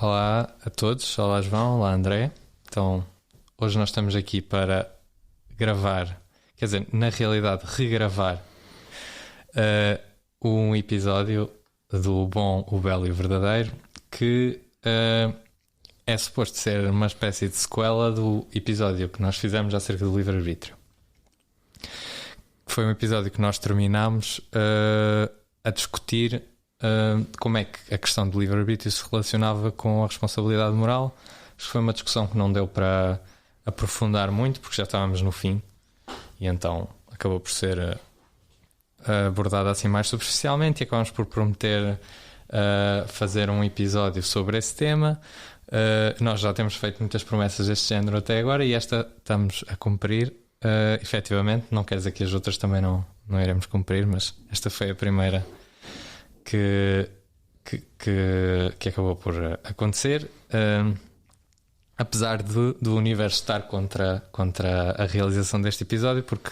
Olá a todos, olá João, olá André. Então, hoje nós estamos aqui para gravar, quer dizer, na realidade, regravar um episódio do Bom, o Belo e o Verdadeiro, que é suposto ser uma espécie de sequela do episódio que nós fizemos acerca do livre-arbítrio. Foi um episódio que nós terminámos a discutir como é que a questão do livre-arbítrio se relacionava com a responsabilidade moral. Acho que foi uma discussão que não deu para aprofundar muito, porque já estávamos no fim, e então acabou por ser abordada assim mais superficialmente, e acabamos por prometer fazer um episódio sobre esse tema. Nós já temos feito muitas promessas deste género até agora, e esta estamos a cumprir. Efetivamente, não quer dizer que as outras também não iremos cumprir, mas esta foi a primeira que acabou por acontecer, apesar do universo estar contra a realização deste episódio, porque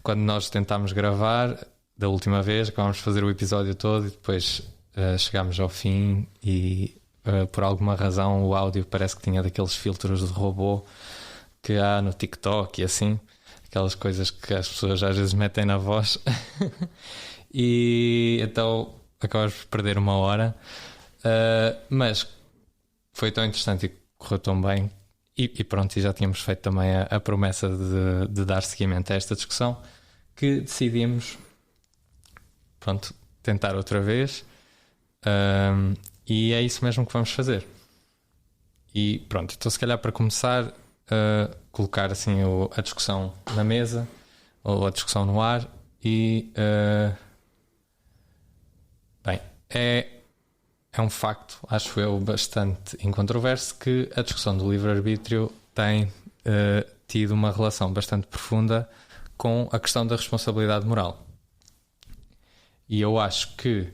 quando nós tentámos gravar da última vez, acabámos de fazer o episódio todo e depois chegámos ao fim e por alguma razão o áudio parece que tinha daqueles filtros de robô que há no TikTok e assim, aquelas coisas que as pessoas às vezes metem na voz. E então acabas por perder uma hora, mas foi tão interessante e correu tão bem, e pronto, e já tínhamos feito também a promessa de dar seguimento a esta discussão, que decidimos tentar outra vez, e é isso mesmo que vamos fazer. E pronto, então se calhar para começar, colocar assim a discussão na mesa, ou a discussão no ar, e bem, é um facto, acho eu, bastante incontroverso, que a discussão do livre-arbítrio tem tido uma relação bastante profunda com a questão da responsabilidade moral. E eu acho que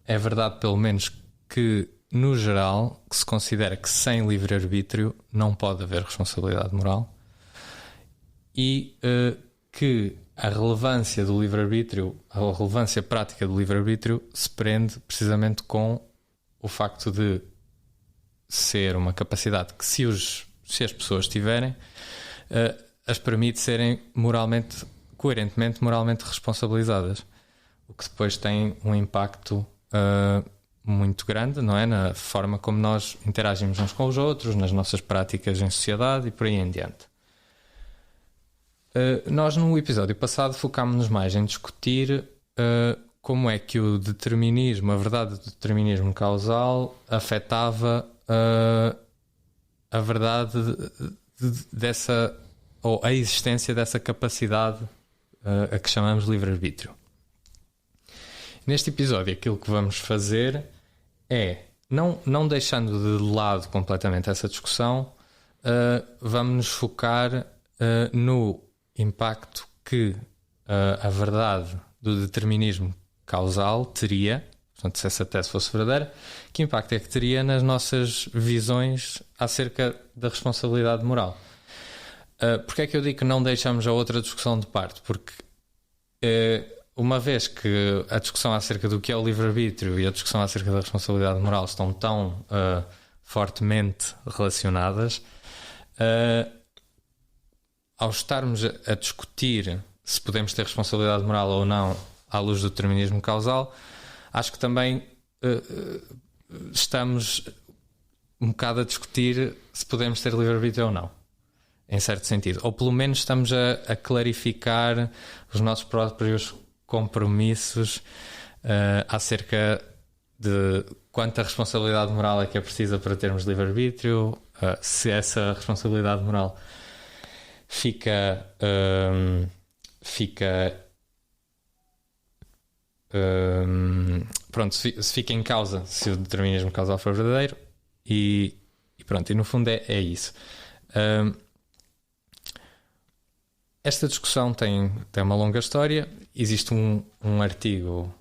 é verdade, pelo menos, que no geral que se considera que sem livre-arbítrio não pode haver responsabilidade moral, e que a relevância do livre-arbítrio, a relevância prática do livre-arbítrio se prende precisamente com o facto de ser uma capacidade que, se as pessoas tiverem, as permite serem coerentemente moralmente responsabilizadas, o que depois tem um impacto muito grande, não é? Na forma como nós interagimos uns com os outros, nas nossas práticas em sociedade e por aí em diante. Nós no episódio passado focámos-nos mais em discutir como é que o determinismo, a verdade do determinismo causal, afetava a verdade dessa, ou a existência dessa capacidade a que chamamos livre-arbítrio. Neste episódio aquilo que vamos fazer é, não deixando de lado completamente essa discussão, vamos nos focar no impacto que a verdade do determinismo causal teria, portanto, se essa tese fosse verdadeira, que impacto é que teria nas nossas visões acerca da responsabilidade moral. Porque é que eu digo que não deixamos a outra discussão de parte? Porque uma vez que a discussão acerca do que é o livre-arbítrio e a discussão acerca da responsabilidade moral estão tão fortemente relacionadas, ao estarmos a discutir se podemos ter responsabilidade moral ou não à luz do determinismo causal, acho que também estamos um bocado a discutir se podemos ter livre-arbítrio ou não, em certo sentido. Ou pelo menos estamos a clarificar os nossos próprios compromissos acerca de quanta responsabilidade moral é que é precisa para termos livre-arbítrio, se essa responsabilidade moral fica se fica em causa se o determinismo causal for verdadeiro, e pronto, e no fundo é isso. Esta discussão tem uma longa história. Existe um artigo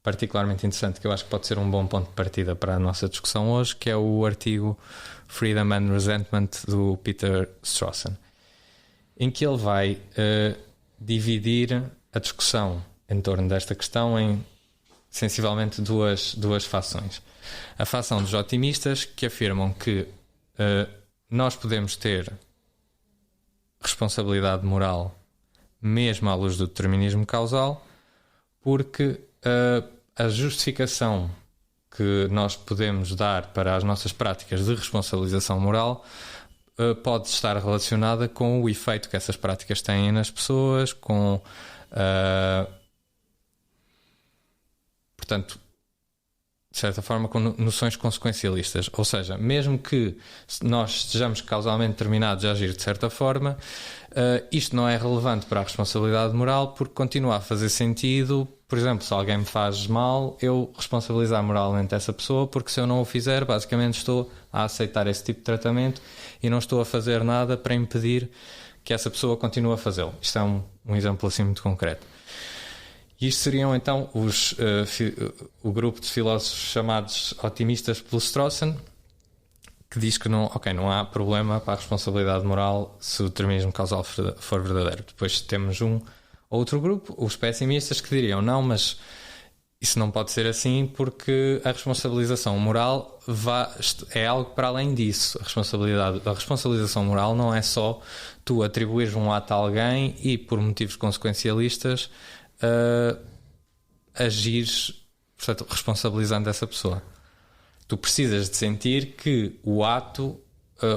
particularmente interessante que eu acho que pode ser um bom ponto de partida para a nossa discussão hoje, que é o artigo Freedom and Resentment do Peter Strawson, em que ele vai dividir a discussão em torno desta questão em sensivelmente duas fações. A fação dos otimistas, que afirmam que nós podemos ter responsabilidade moral mesmo à luz do determinismo causal, porque a justificação que nós podemos dar para as nossas práticas de responsabilização moral pode estar relacionada com o efeito que essas práticas têm nas pessoas, com portanto, de certa forma, com noções consequencialistas. Ou seja, mesmo que nós estejamos causalmente determinados a agir de certa forma, isto não é relevante para a responsabilidade moral, porque continua a fazer sentido. Por exemplo, se alguém me faz mal, eu responsabilizar moralmente essa pessoa, porque se eu não o fizer, basicamente estou a aceitar esse tipo de tratamento e não estou a fazer nada para impedir que essa pessoa continue a fazê-lo. Isto é um exemplo assim muito concreto. Isto seriam então o grupo de filósofos chamados otimistas pelo Strawson, que diz que não há problema para a responsabilidade moral se o determinismo causal for verdadeiro. Depois temos outro grupo, os pessimistas, que diriam não, mas isso não pode ser assim, porque a responsabilização moral é algo para além disso. A responsabilização moral não é só tu atribuires um ato a alguém e, por motivos consequencialistas, agires, portanto, responsabilizando essa pessoa. Tu precisas de sentir que o ato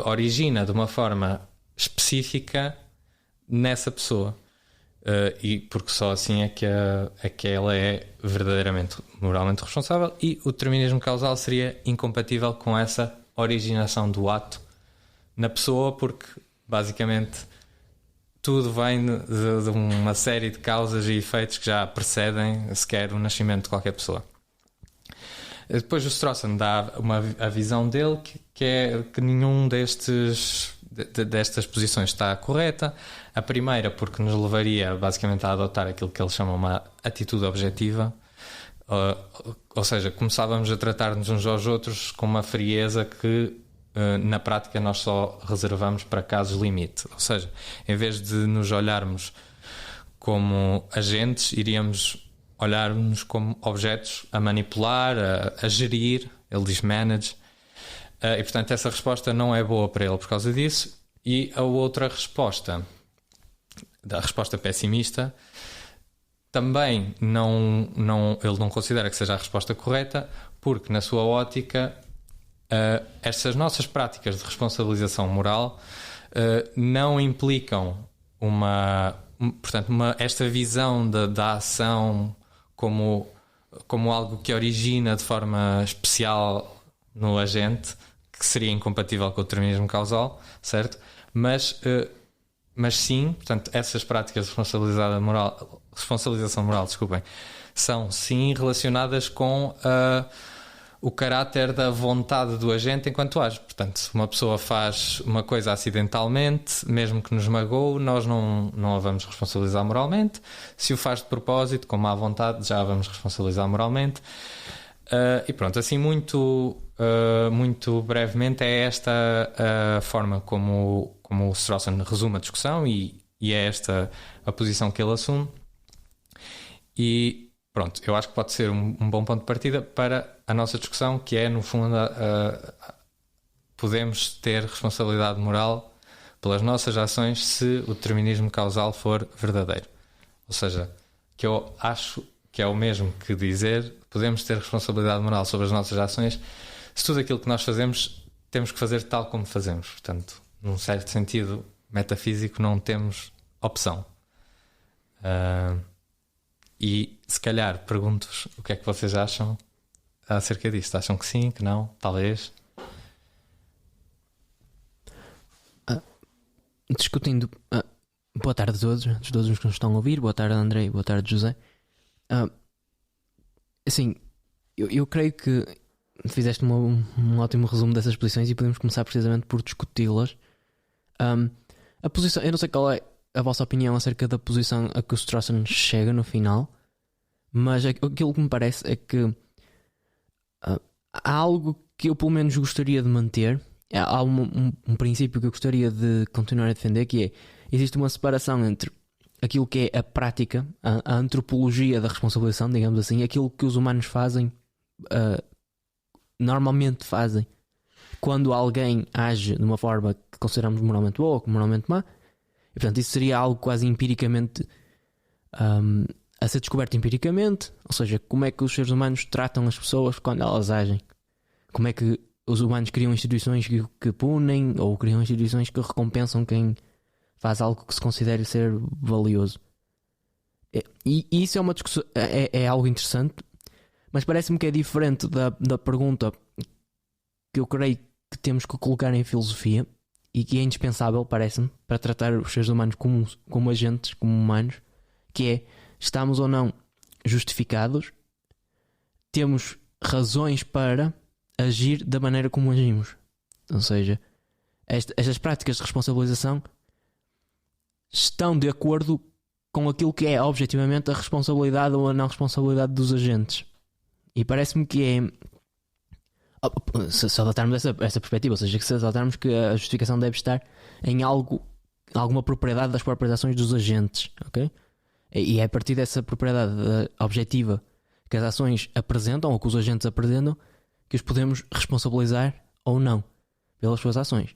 origina de uma forma específica nessa pessoa, e porque só assim é que ela é verdadeiramente moralmente responsável, e o determinismo causal seria incompatível com essa originação do ato na pessoa, porque basicamente tudo vem de uma série de causas e efeitos que já precedem sequer o nascimento de qualquer pessoa. Depois o Strawson dá a visão dele, que é que nenhum destas posições está correta. A primeira, porque nos levaria basicamente a adotar aquilo que ele chama uma atitude objetiva, ou seja, começávamos a tratar-nos uns aos outros com uma frieza que na prática nós só reservamos para casos limite. Ou seja, em vez de nos olharmos como agentes, iríamos olhar-nos como objetos a manipular, a gerir. Ele diz manage, e portanto essa resposta não é boa para ele por causa disso. E a outra resposta, a resposta pessimista, também ele não considera que seja a resposta correta, porque na sua ótica estas nossas práticas de responsabilização moral não implicam esta visão da ação como algo que origina de forma especial no agente, que seria incompatível com o determinismo causal, certo? Mas sim, portanto, essas práticas de responsabilização moral, são sim relacionadas com o caráter da vontade do agente enquanto age. Portanto, se uma pessoa faz uma coisa acidentalmente, mesmo que nos magoe, nós não a vamos responsabilizar moralmente. Se o faz de propósito, com má vontade, já a vamos responsabilizar moralmente. E pronto, assim muito brevemente é esta a forma como o Strawson resume a discussão, e é esta a posição que ele assume. E pronto, eu acho que pode ser um bom ponto de partida para a nossa discussão, que é, no fundo, podemos ter responsabilidade moral pelas nossas ações se o determinismo causal for verdadeiro. Ou seja, que eu acho que é o mesmo que dizer podemos ter responsabilidade moral sobre as nossas ações se tudo aquilo que nós fazemos temos que fazer tal como fazemos. Portanto, num certo sentido metafísico, não temos opção. E se calhar pergunto-vos o que é que vocês acham acerca disto. Acham que sim, que não, talvez? Discutindo. Boa tarde a todos os que nos estão a ouvir. Boa tarde, André. Boa tarde, José. Assim, eu creio que fizeste um ótimo resumo dessas posições e podemos começar precisamente por discuti-las. A posição, eu não sei qual é a vossa opinião acerca da posição a que o Strawson chega no final, mas aquilo que me parece é que há algo que eu pelo menos gostaria de manter. Há um princípio que eu gostaria de continuar a defender, que é: existe uma separação entre aquilo que é a prática, a antropologia da responsabilização, digamos assim, aquilo que os humanos fazem, normalmente fazem, quando alguém age de uma forma que consideramos moralmente boa ou moralmente má. E, portanto, isso seria algo quase empiricamente a ser descoberto empiricamente, ou seja, como é que os seres humanos tratam as pessoas quando elas agem, como é que os humanos criam instituições que punem ou criam instituições que recompensam quem faz algo que se considere ser valioso. E isso é uma discussão, é algo interessante, mas parece-me que é diferente da pergunta que eu creio que temos que colocar em filosofia e que é indispensável, parece-me, para tratar os seres humanos como agentes, como humanos, que é: estamos ou não justificados? Temos razões para agir da maneira como agimos? Ou seja, estas práticas de responsabilização estão de acordo com aquilo que é objetivamente a responsabilidade ou a não responsabilidade dos agentes. E parece-me que é, se adotarmos essa perspectiva, ou seja, que se adotarmos que a justificação deve estar em alguma propriedade das próprias ações dos agentes, ok? E é a partir dessa propriedade objetiva que as ações apresentam, ou que os agentes apresentam, que os podemos responsabilizar ou não pelas suas ações.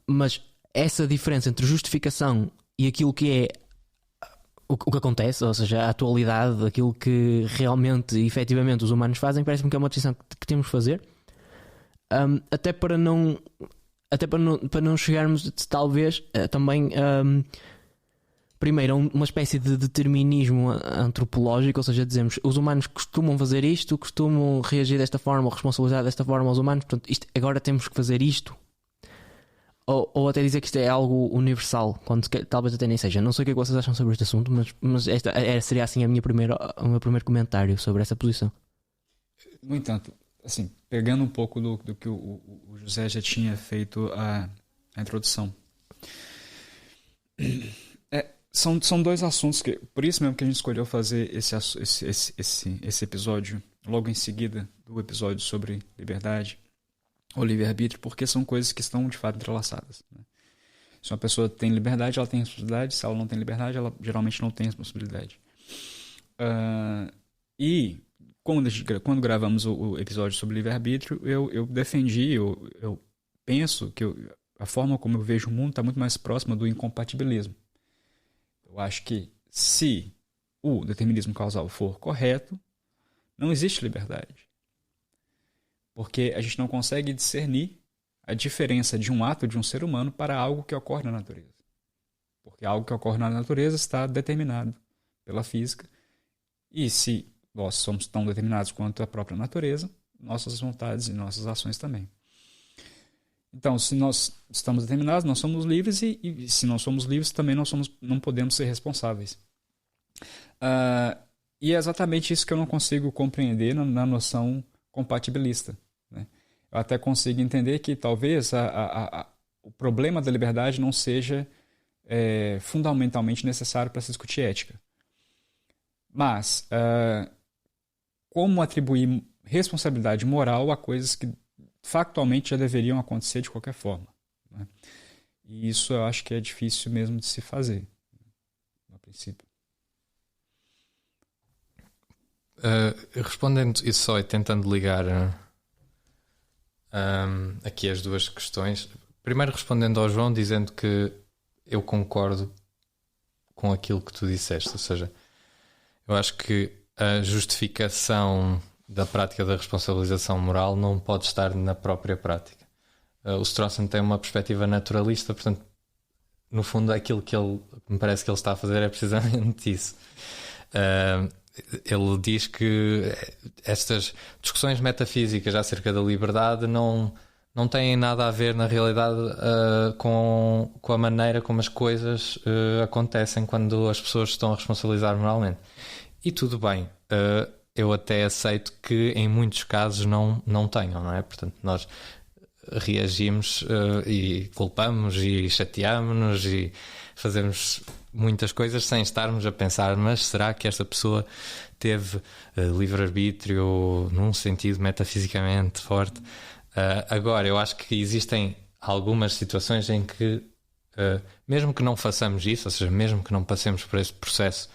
Mas essa diferença entre justificação e aquilo que é o que acontece, ou seja, a atualidade, aquilo que realmente e efetivamente os humanos fazem, parece-me que é uma distinção que temos de fazer, até para não chegarmos talvez também primeiro a uma espécie de determinismo antropológico, ou seja, dizemos os humanos costumam fazer isto, costumam reagir desta forma ou responsabilizar desta forma aos humanos, portanto agora temos que fazer isto. Ou até dizer que isto é algo universal, quando talvez até nem seja. Não sei o que é que vocês acham sobre este assunto, mas esta seria assim o meu primeiro comentário sobre essa posição. No entanto, assim, pegando um pouco do que o José já tinha feito a introdução, são dois assuntos que, por isso mesmo que a gente escolheu fazer esse episódio logo em seguida do episódio sobre liberdade ou livre-arbítrio, porque são coisas que estão de fato entrelaçadas, né? Se uma pessoa tem liberdade, ela tem responsabilidade. Se ela não tem liberdade, ela geralmente não tem responsabilidade. E quando gravamos o episódio sobre livre-arbítrio, eu defendi, eu penso que a forma como eu vejo o mundo está muito mais próxima do incompatibilismo. Eu acho que se o determinismo causal for correto, não existe liberdade. Porque a gente não consegue discernir a diferença de um ato de um ser humano para algo que ocorre na natureza. Porque algo que ocorre na natureza está determinado pela física. E se nós somos tão determinados quanto a própria natureza, nossas vontades e nossas ações também. Então, se nós estamos determinados, nós somos livres, e se não somos livres, também não podemos ser responsáveis. E é exatamente isso que eu não consigo compreender na noção compatibilista, né? Eu até consigo entender que talvez o problema da liberdade não seja fundamentalmente necessário para se discutir ética. Mas como atribuir responsabilidade moral a coisas que factualmente já deveriam acontecer de qualquer forma, né? E isso eu acho que é difícil mesmo de se fazer, no princípio. Respondendo isso só e tentando ligar aqui as duas questões. Primeiro, respondendo ao João, dizendo que eu concordo com aquilo que tu disseste, ou seja, eu acho que a justificação da prática da responsabilização moral não pode estar na própria prática. O Strawson tem uma perspectiva naturalista, portanto, no fundo, aquilo que me parece que ele está a fazer é precisamente isso. Ele diz que estas discussões metafísicas acerca da liberdade não têm nada a ver, na realidade, com a maneira como as coisas acontecem quando as pessoas estão a responsabilizar moralmente. E tudo bem, eu até aceito que em muitos casos não tenham, não é? Portanto, nós reagimos e culpamos e chateamos-nos e fazemos muitas coisas sem estarmos a pensar, mas será que esta pessoa teve livre-arbítrio num sentido metafisicamente forte? Agora, eu acho que existem algumas situações em que mesmo que não façamos isso, ou seja, mesmo que não passemos por esse processo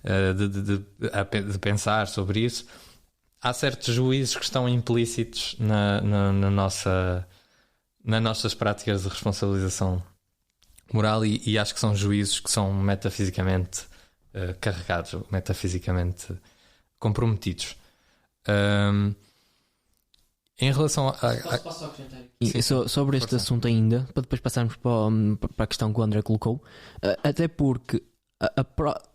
de pensar sobre isso, há certos juízos que estão implícitos nas nossas práticas de responsabilização moral, e acho que são juízos que são metafisicamente carregados, metafisicamente comprometidos. Em relação Posso acrescentar aqui? Sobre este assunto ainda, para depois passarmos para a questão que o André colocou, até porque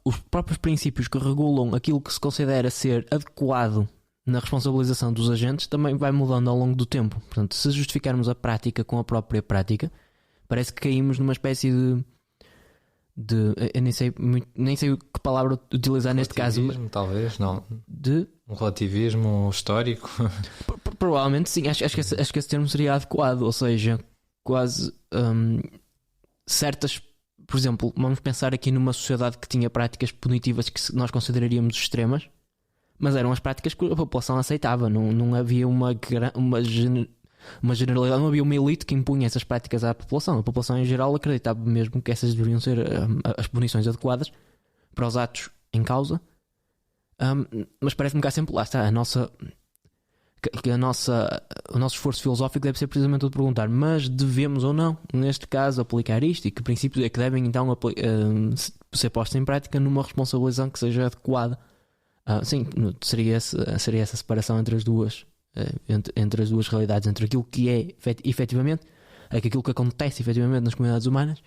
os próprios princípios que regulam aquilo que se considera ser adequado na responsabilização dos agentes também vai mudando ao longo do tempo. Portanto, se justificarmos a prática com a própria prática, parece que caímos numa espécie de eu nem sei que palavra utilizar neste caso. Talvez, não. De um relativismo histórico. Provavelmente sim, acho que esse termo seria adequado, ou seja, quase certas, por exemplo, vamos pensar aqui numa sociedade que tinha práticas punitivas que nós consideraríamos extremas, mas eram as práticas que a população aceitava, não havia uma generalidade, não havia uma elite que impunha essas práticas à população. A população em geral acreditava mesmo que essas deveriam ser as punições adequadas para os atos em causa. Mas parece-me que há sempre, lá está, o nosso esforço filosófico deve ser precisamente o de perguntar: mas devemos ou não, neste caso, aplicar isto, e que princípios é que devem então ser postos em prática numa responsabilização que seja adequada? Sim, seria essa separação entre as duas realidades, entre aquilo que é efetivamente, aquilo que acontece efetivamente nas comunidades humanas,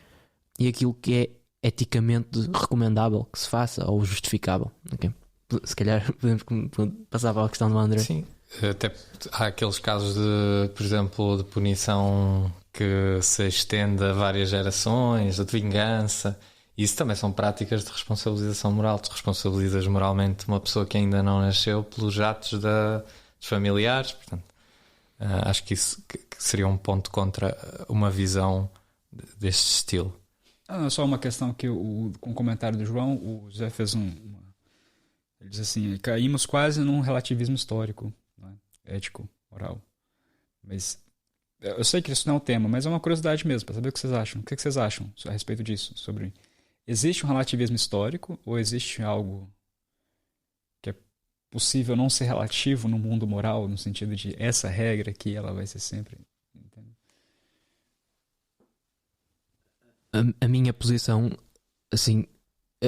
e aquilo que é eticamente recomendável que se faça ou justificável. Okay? Se calhar podemos passar para a questão do André. Sim, até há aqueles casos de, por exemplo, de punição que se estende a várias gerações, de vingança. Isso também são práticas de responsabilização moral. Tu responsabilizas moralmente uma pessoa que ainda não nasceu pelos atos dos familiares. Portanto, acho que isso que seria um ponto contra uma visão deste estilo. Só uma questão que com o comentário do João, o José fez ele diz assim: caímos quase num relativismo histórico, né? Ético, moral. Mas eu sei que isso não é um tema, mas é uma curiosidade mesmo, para saber o que vocês acham. O que vocês acham a respeito disso? Existe um relativismo histórico ou existe algo que é possível não ser relativo no mundo moral, no sentido de essa regra aqui ela vai ser sempre? Entende? A minha posição, assim,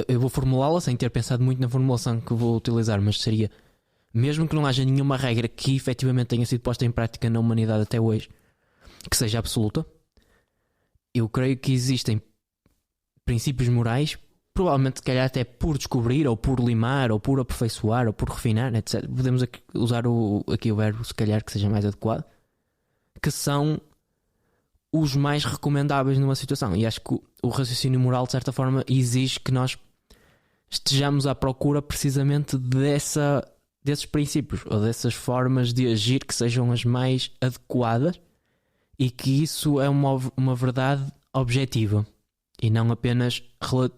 eu vou formulá-la sem ter pensado muito na formulação que vou utilizar, mas seria: mesmo que não haja nenhuma regra que efetivamente tenha sido posta em prática na humanidade até hoje que seja absoluta, eu creio que existem princípios morais, provavelmente se calhar até por descobrir, ou por limar, ou por aperfeiçoar, ou por refinar, etc. Podemos usar aqui o verbo se calhar que seja mais adequado, que são os mais recomendáveis numa situação. E acho que o raciocínio moral, de certa forma, exige que nós estejamos à procura precisamente desses princípios, ou dessas formas de agir que sejam as mais adequadas, e que isso é uma verdade objetiva e não apenas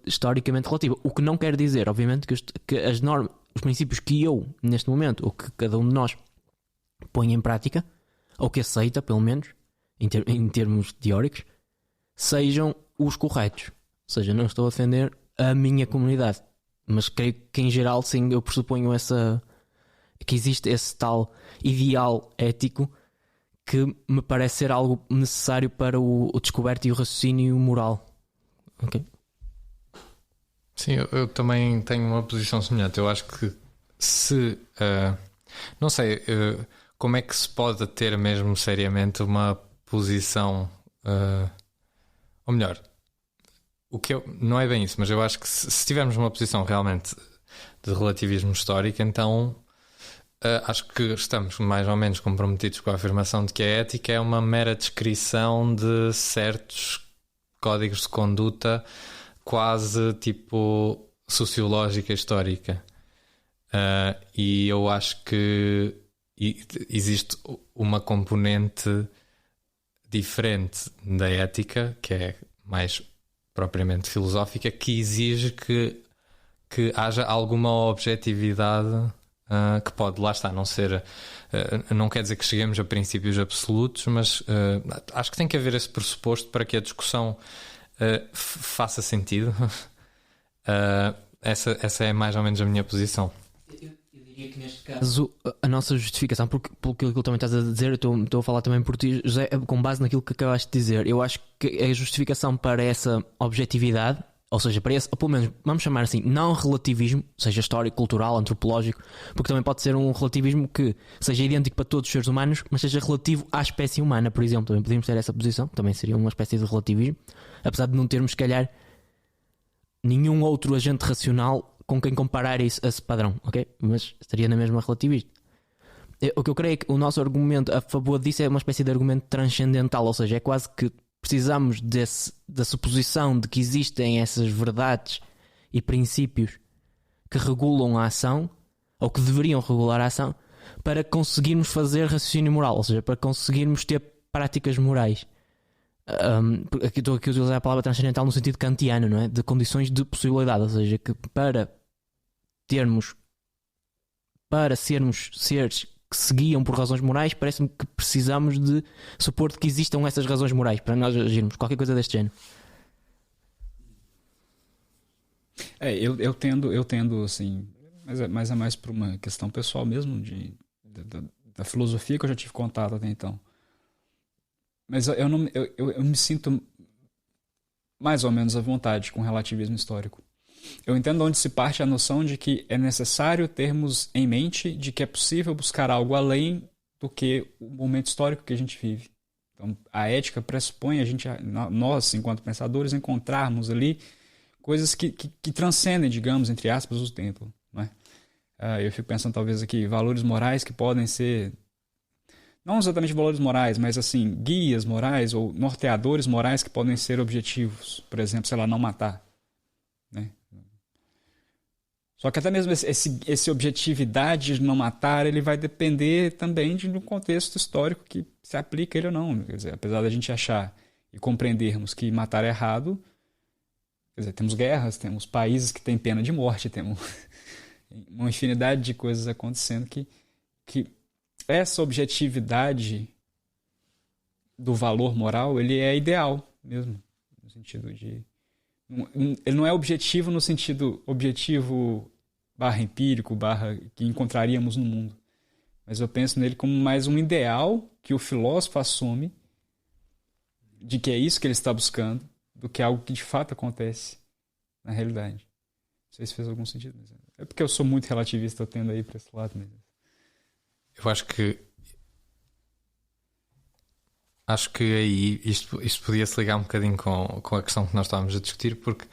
historicamente relativa. O que não quer dizer, obviamente, que as normas, os princípios que eu, neste momento, ou que cada um de nós põe em prática, ou que aceita, pelo menos, em termos teóricos, sejam os corretos. Ou seja, não estou a defender a minha comunidade, mas creio que em geral, sim, eu pressuponho que existe esse tal ideal ético que me parece ser algo necessário para o descoberto e o raciocínio moral. Ok? Sim, eu também tenho uma posição semelhante. Eu acho que não sei como é que se pode ter mesmo seriamente uma posição, ou melhor, não é bem isso, mas eu acho que se tivermos uma posição realmente de relativismo histórico, então acho que estamos mais ou menos comprometidos com a afirmação de que a ética é uma mera descrição de certos códigos de conduta, quase tipo sociológica histórica. E eu acho que existe uma componente diferente da ética, que é mais propriamente filosófica, que exige que haja alguma objetividade, que pode, lá está, não ser, não quer dizer que cheguemos a princípios absolutos, mas acho que tem que haver esse pressuposto para que a discussão faça sentido. Essa é mais ou menos a minha posição. Eu diria que neste caso a nossa justificação, porque pelo que também estás a dizer, eu estou a falar também por ti, José, com base naquilo que acabaste de dizer, eu acho que a justificação para essa objetividade, ou seja, para esse, ou pelo menos vamos chamar assim, não relativismo, seja histórico, cultural, antropológico, porque também pode ser um relativismo que seja idêntico para todos os seres humanos, mas seja relativo à espécie humana, por exemplo. Também podemos ter essa posição, também seria uma espécie de relativismo, apesar de não termos, se calhar, nenhum outro agente racional com quem comparar isso, esse padrão, ok? Mas estaria na mesma relativismo. O que eu creio é que o nosso argumento a favor disso é uma espécie de argumento transcendental, ou seja, é quase que precisamos da suposição de que existem essas verdades e princípios que regulam a ação, ou que deveriam regular a ação, para conseguirmos fazer raciocínio moral, ou seja, para conseguirmos ter práticas morais. Aqui estou aqui a utilizar a palavra transcendental no sentido kantiano, não é? De condições de possibilidade, ou seja, que para sermos seres que se guiam por razões morais, parece-me que precisamos de supor que existam essas razões morais para nós agirmos, qualquer coisa deste género. Eu tendo assim, mas é mais por uma questão pessoal mesmo, da filosofia que eu já tive contato até então. Mas eu me sinto mais ou menos à vontade com o relativismo histórico. Eu entendo onde se parte a noção de que é necessário termos em mente de que é possível buscar algo além do que o momento histórico que a gente vive. Então, a ética pressupõe nós, enquanto pensadores, encontrarmos ali coisas que transcendem, digamos, entre aspas, o tempo. Não é? Eu fico pensando, talvez, aqui, valores morais que podem ser... Não exatamente valores morais, mas assim, guias morais ou norteadores morais que podem ser objetivos. Por exemplo, sei lá, não matar. Né? Só que até mesmo esse objetividade de não matar, ele vai depender também de um contexto histórico que se aplica ele ou não. Quer dizer, apesar da gente achar e compreendermos que matar é errado, quer dizer, temos guerras, temos países que têm pena de morte, temos uma infinidade de coisas acontecendo que essa objetividade do valor moral, ele é ideal mesmo, no sentido de... Ele não é objetivo no sentido objetivo / empírico / que encontraríamos no mundo, mas eu penso nele como mais um ideal que o filósofo assume de que é isso que ele está buscando, do que algo que de fato acontece na realidade. Não sei se fez algum sentido, mas é porque eu sou muito relativista, eu tendo aí para esse lado mesmo. Eu acho que aí isto podia se ligar um bocadinho com a questão que nós estávamos a discutir, porque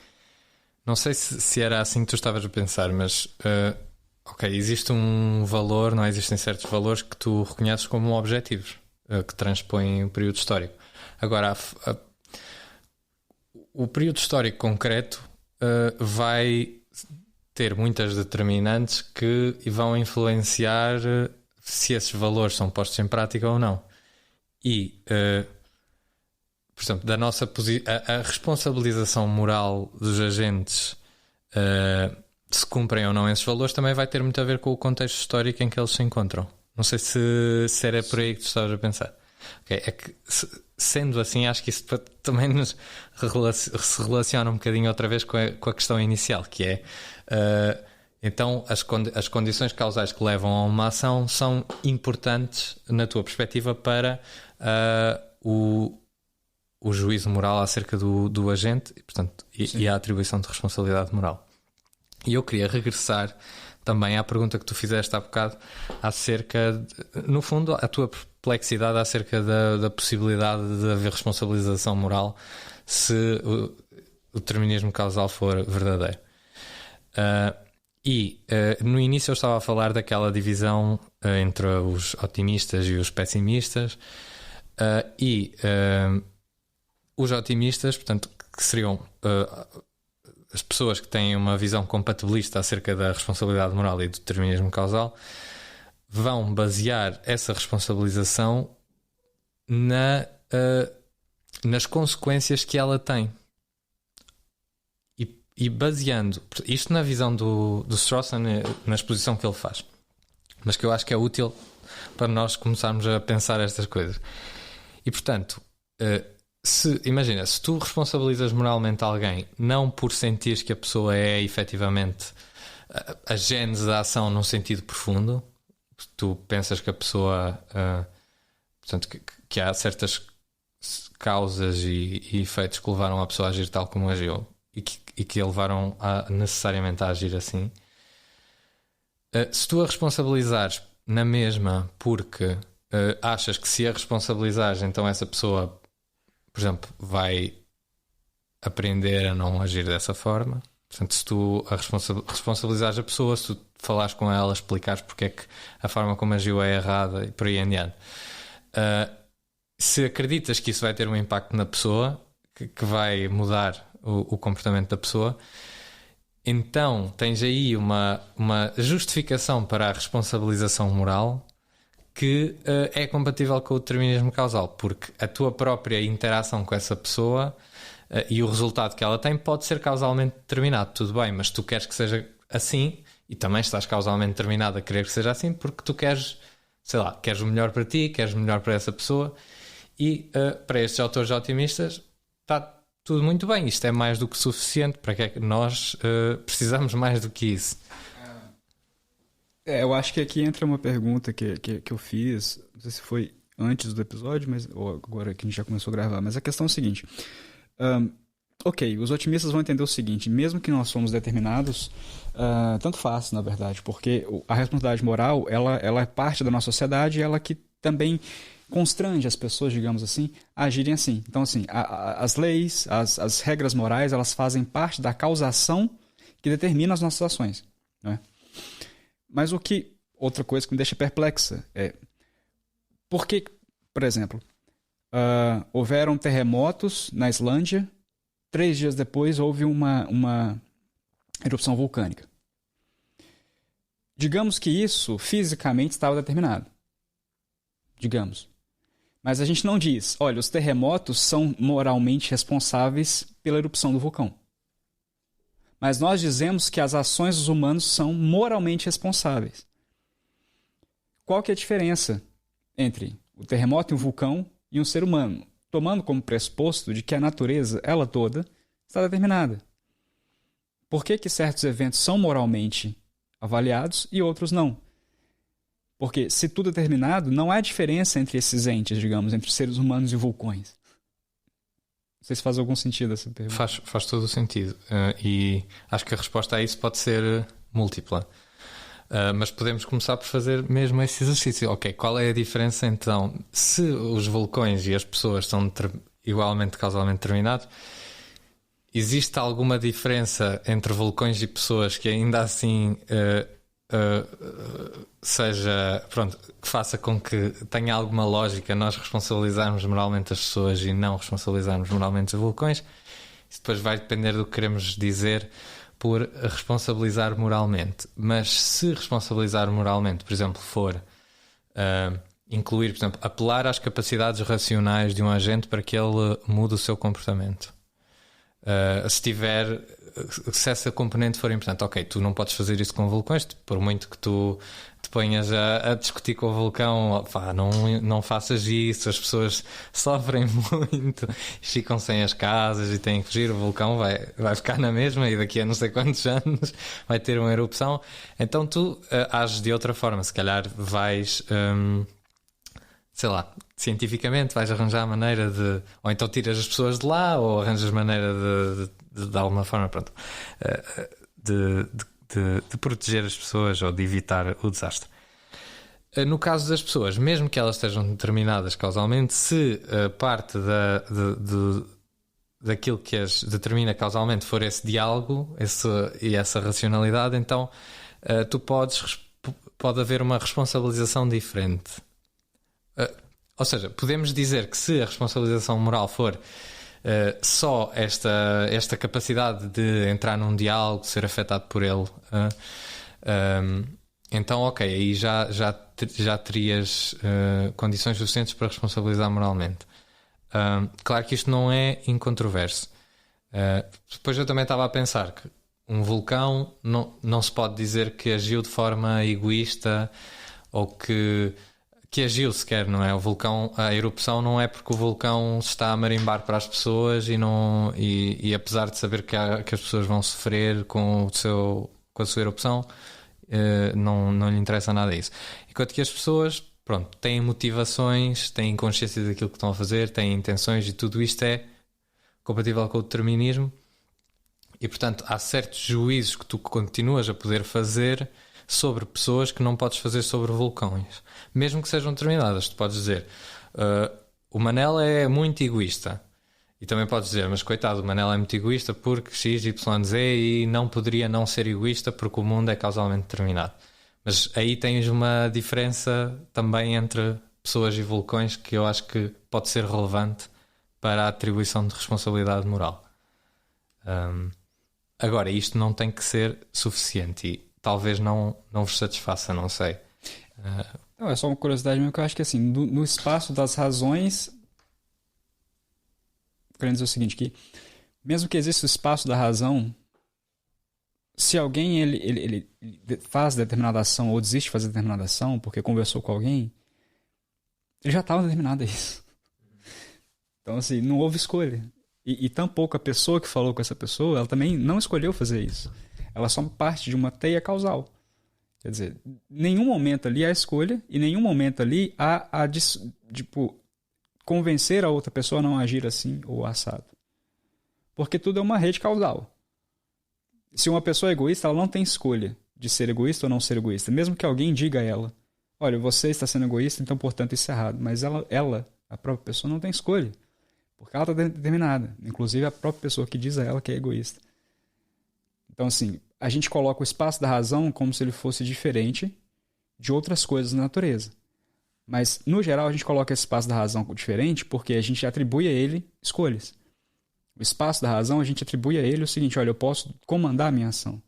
não sei se era assim que tu estavas a pensar, mas ok, existe um valor, não é? Existem certos valores que tu reconheces como objetivos, que transpõem o período histórico. Agora, o período histórico concreto vai ter muitas determinantes que vão influenciar se esses valores são postos em prática ou não. E, por exemplo, da nossa a responsabilização moral dos agentes, se cumprem ou não esses valores, também vai ter muito a ver com o contexto histórico em que eles se encontram. Não sei se era por aí que tu estavas a pensar. Okay, é que, sendo assim, acho que isso também se relaciona um bocadinho outra vez com a questão inicial, que é... Então, as condições causais que levam a uma ação são importantes, na tua perspectiva, para o juízo moral acerca do agente e, portanto, e a atribuição de responsabilidade moral. E eu queria regressar também à pergunta que tu fizeste há bocado acerca, no fundo, a tua perplexidade acerca da possibilidade de haver responsabilização moral se o determinismo causal for verdadeiro. No início eu estava a falar daquela divisão entre os otimistas e os pessimistas, os otimistas, portanto, que seriam as pessoas que têm uma visão compatibilista acerca da responsabilidade moral e do determinismo causal, vão basear essa responsabilização nas consequências que ela tem. E baseando isto na visão do Strawson, na exposição que ele faz, mas que eu acho que é útil para nós começarmos a pensar estas coisas. E portanto, Imagina, se tu responsabilizas moralmente alguém, não por sentires que a pessoa é efetivamente a gênese da ação num sentido profundo, tu pensas que a pessoa, portanto, que há certas causas e efeitos que levaram a pessoa a agir tal como agiu e que a levaram necessariamente a agir assim. Se tu a responsabilizares na mesma porque achas que se a responsabilizares, então essa pessoa, por exemplo, vai aprender a não agir dessa forma. Portanto, se tu a responsabilizares a pessoa, se tu falares com ela, explicares porque é que a forma como agiu é errada e por aí em diante, se acreditas que isso vai ter um impacto na pessoa, que vai mudar o comportamento da pessoa, então tens aí uma justificação para a responsabilização moral que é compatível com o determinismo causal, porque a tua própria interação com essa pessoa e o resultado que ela tem pode ser causalmente determinado, tudo bem, mas tu queres que seja assim e também estás causalmente determinado a querer que seja assim porque tu queres, sei lá, queres o melhor para ti, queres o melhor para essa pessoa e para estes autores otimistas está tudo muito bem, isto é mais do que suficiente, para que é que nós precisamos mais do que isso? Eu acho que aqui entra uma pergunta que eu fiz, não sei se foi antes do episódio, ou agora que a gente já começou a gravar, mas a questão é a seguinte. Ok, os otimistas vão entender o seguinte, mesmo que nós somos determinados, tanto faz, na verdade, porque a responsabilidade moral, ela é parte da nossa sociedade, ela que também constrange as pessoas, digamos assim, a agirem assim. Então, assim, as leis, as regras morais, elas fazem parte da causação que determina as nossas ações, né? Mas outra coisa que me deixa perplexa é por que, por exemplo, houveram terremotos na Islândia, 3 dias depois houve uma erupção vulcânica. Digamos que isso fisicamente estava determinado. Digamos. Mas a gente não diz, olha, os terremotos são moralmente responsáveis pela erupção do vulcão. Mas nós dizemos que as ações dos humanos são moralmente responsáveis. Qual que é a diferença entre o terremoto e um vulcão e um ser humano? Tomando como pressuposto de que a natureza, ela toda, está determinada. Por que certos eventos são moralmente avaliados e outros não? Porque se tudo é determinado, não há diferença entre esses entes, digamos, entre os seres humanos e vulcões. Não sei se faz algum sentido essa pergunta. Faz todo o sentido. E acho que a resposta a isso pode ser múltipla. Mas podemos começar por fazer mesmo esse exercício. Ok, qual é a diferença então? Se os vulcões e as pessoas são igualmente causalmente determinados, existe alguma diferença entre vulcões e pessoas que ainda assim seja, pronto, que faça com que tenha alguma lógica nós responsabilizarmos moralmente as pessoas e não responsabilizarmos moralmente os vulcões? Isso depois vai depender do que queremos dizer por responsabilizar moralmente. Mas se responsabilizar moralmente, por exemplo, for incluir, por exemplo, apelar às capacidades racionais de um agente para que ele mude o seu comportamento. Se essa componente for importante, ok, tu não podes fazer isso com vulcões, por muito que tu te ponhas a discutir com o vulcão, pá, não faças isso, as pessoas sofrem muito, ficam sem as casas e têm que fugir, o vulcão vai ficar na mesma e daqui a não sei quantos anos vai ter uma erupção. Então tu ages de outra forma, se calhar vais sei lá, cientificamente vais arranjar a maneira de, ou então tiras as pessoas de lá, ou arranjas maneira de alguma forma, pronto, de proteger as pessoas ou de evitar o desastre. No caso das pessoas, mesmo que elas estejam determinadas causalmente, se parte daquilo que as determina causalmente for esse diálogo e essa racionalidade, então pode haver uma responsabilização diferente. Ou seja, podemos dizer que se a responsabilização moral for só esta capacidade de entrar num diálogo, ser afetado por ele, então ok, aí já terias condições suficientes para responsabilizar moralmente. Claro que isto não é incontroverso. Depois eu também estava a pensar que um vulcão não se pode dizer que agiu de forma egoísta ou que que agiu sequer, não é? O vulcão, a erupção não é porque o vulcão se está a marimbar para as pessoas e apesar de saber que as pessoas vão sofrer com a sua erupção, não lhe interessa nada isso. Enquanto que as pessoas, pronto, têm motivações, têm consciência daquilo que estão a fazer, têm intenções, e tudo isto é compatível com o determinismo. E portanto há certos juízos que tu continuas a poder fazer sobre pessoas que não podes fazer sobre vulcões, mesmo que sejam determinadas. Tu podes dizer, o Manel é muito egoísta, e também podes dizer, mas coitado, o Manel é muito egoísta porque X, Y, Z, e não poderia não ser egoísta porque o mundo é causalmente determinado. Mas aí tens uma diferença também entre pessoas e vulcões que eu acho que pode ser relevante para a atribuição de responsabilidade moral. Agora, isto não tem que ser suficiente e talvez não vos satisfaça, não sei. Não, é só uma curiosidade mesmo, que eu acho que assim, no espaço das razões, querendo dizer o seguinte, que mesmo que exista o espaço da razão, se alguém ele faz determinada ação ou desiste de fazer determinada ação porque conversou com alguém, ele já estava determinado a isso. Então assim, não houve escolha. E tampouco a pessoa que falou com essa pessoa, ela também não escolheu fazer isso. Ela só parte de uma teia causal. Quer dizer, em nenhum momento ali há escolha, e em nenhum momento ali há tipo, convencer a outra pessoa a não agir assim ou assado. Porque tudo é uma rede causal. Se uma pessoa é egoísta, ela não tem escolha de ser egoísta ou não ser egoísta. Mesmo que alguém diga a ela, olha, você está sendo egoísta, então portanto isso é errado. Mas ela, a própria pessoa, não tem escolha. Porque ela está determinada. Inclusive a própria pessoa que diz a ela que é egoísta. Então assim, a gente coloca o espaço da razão como se ele fosse diferente de outras coisas na natureza. Mas no geral a gente coloca esse espaço da razão diferente porque a gente atribui a ele escolhas. O espaço da razão a gente atribui a ele o seguinte, olha, eu posso comandar a minha ação.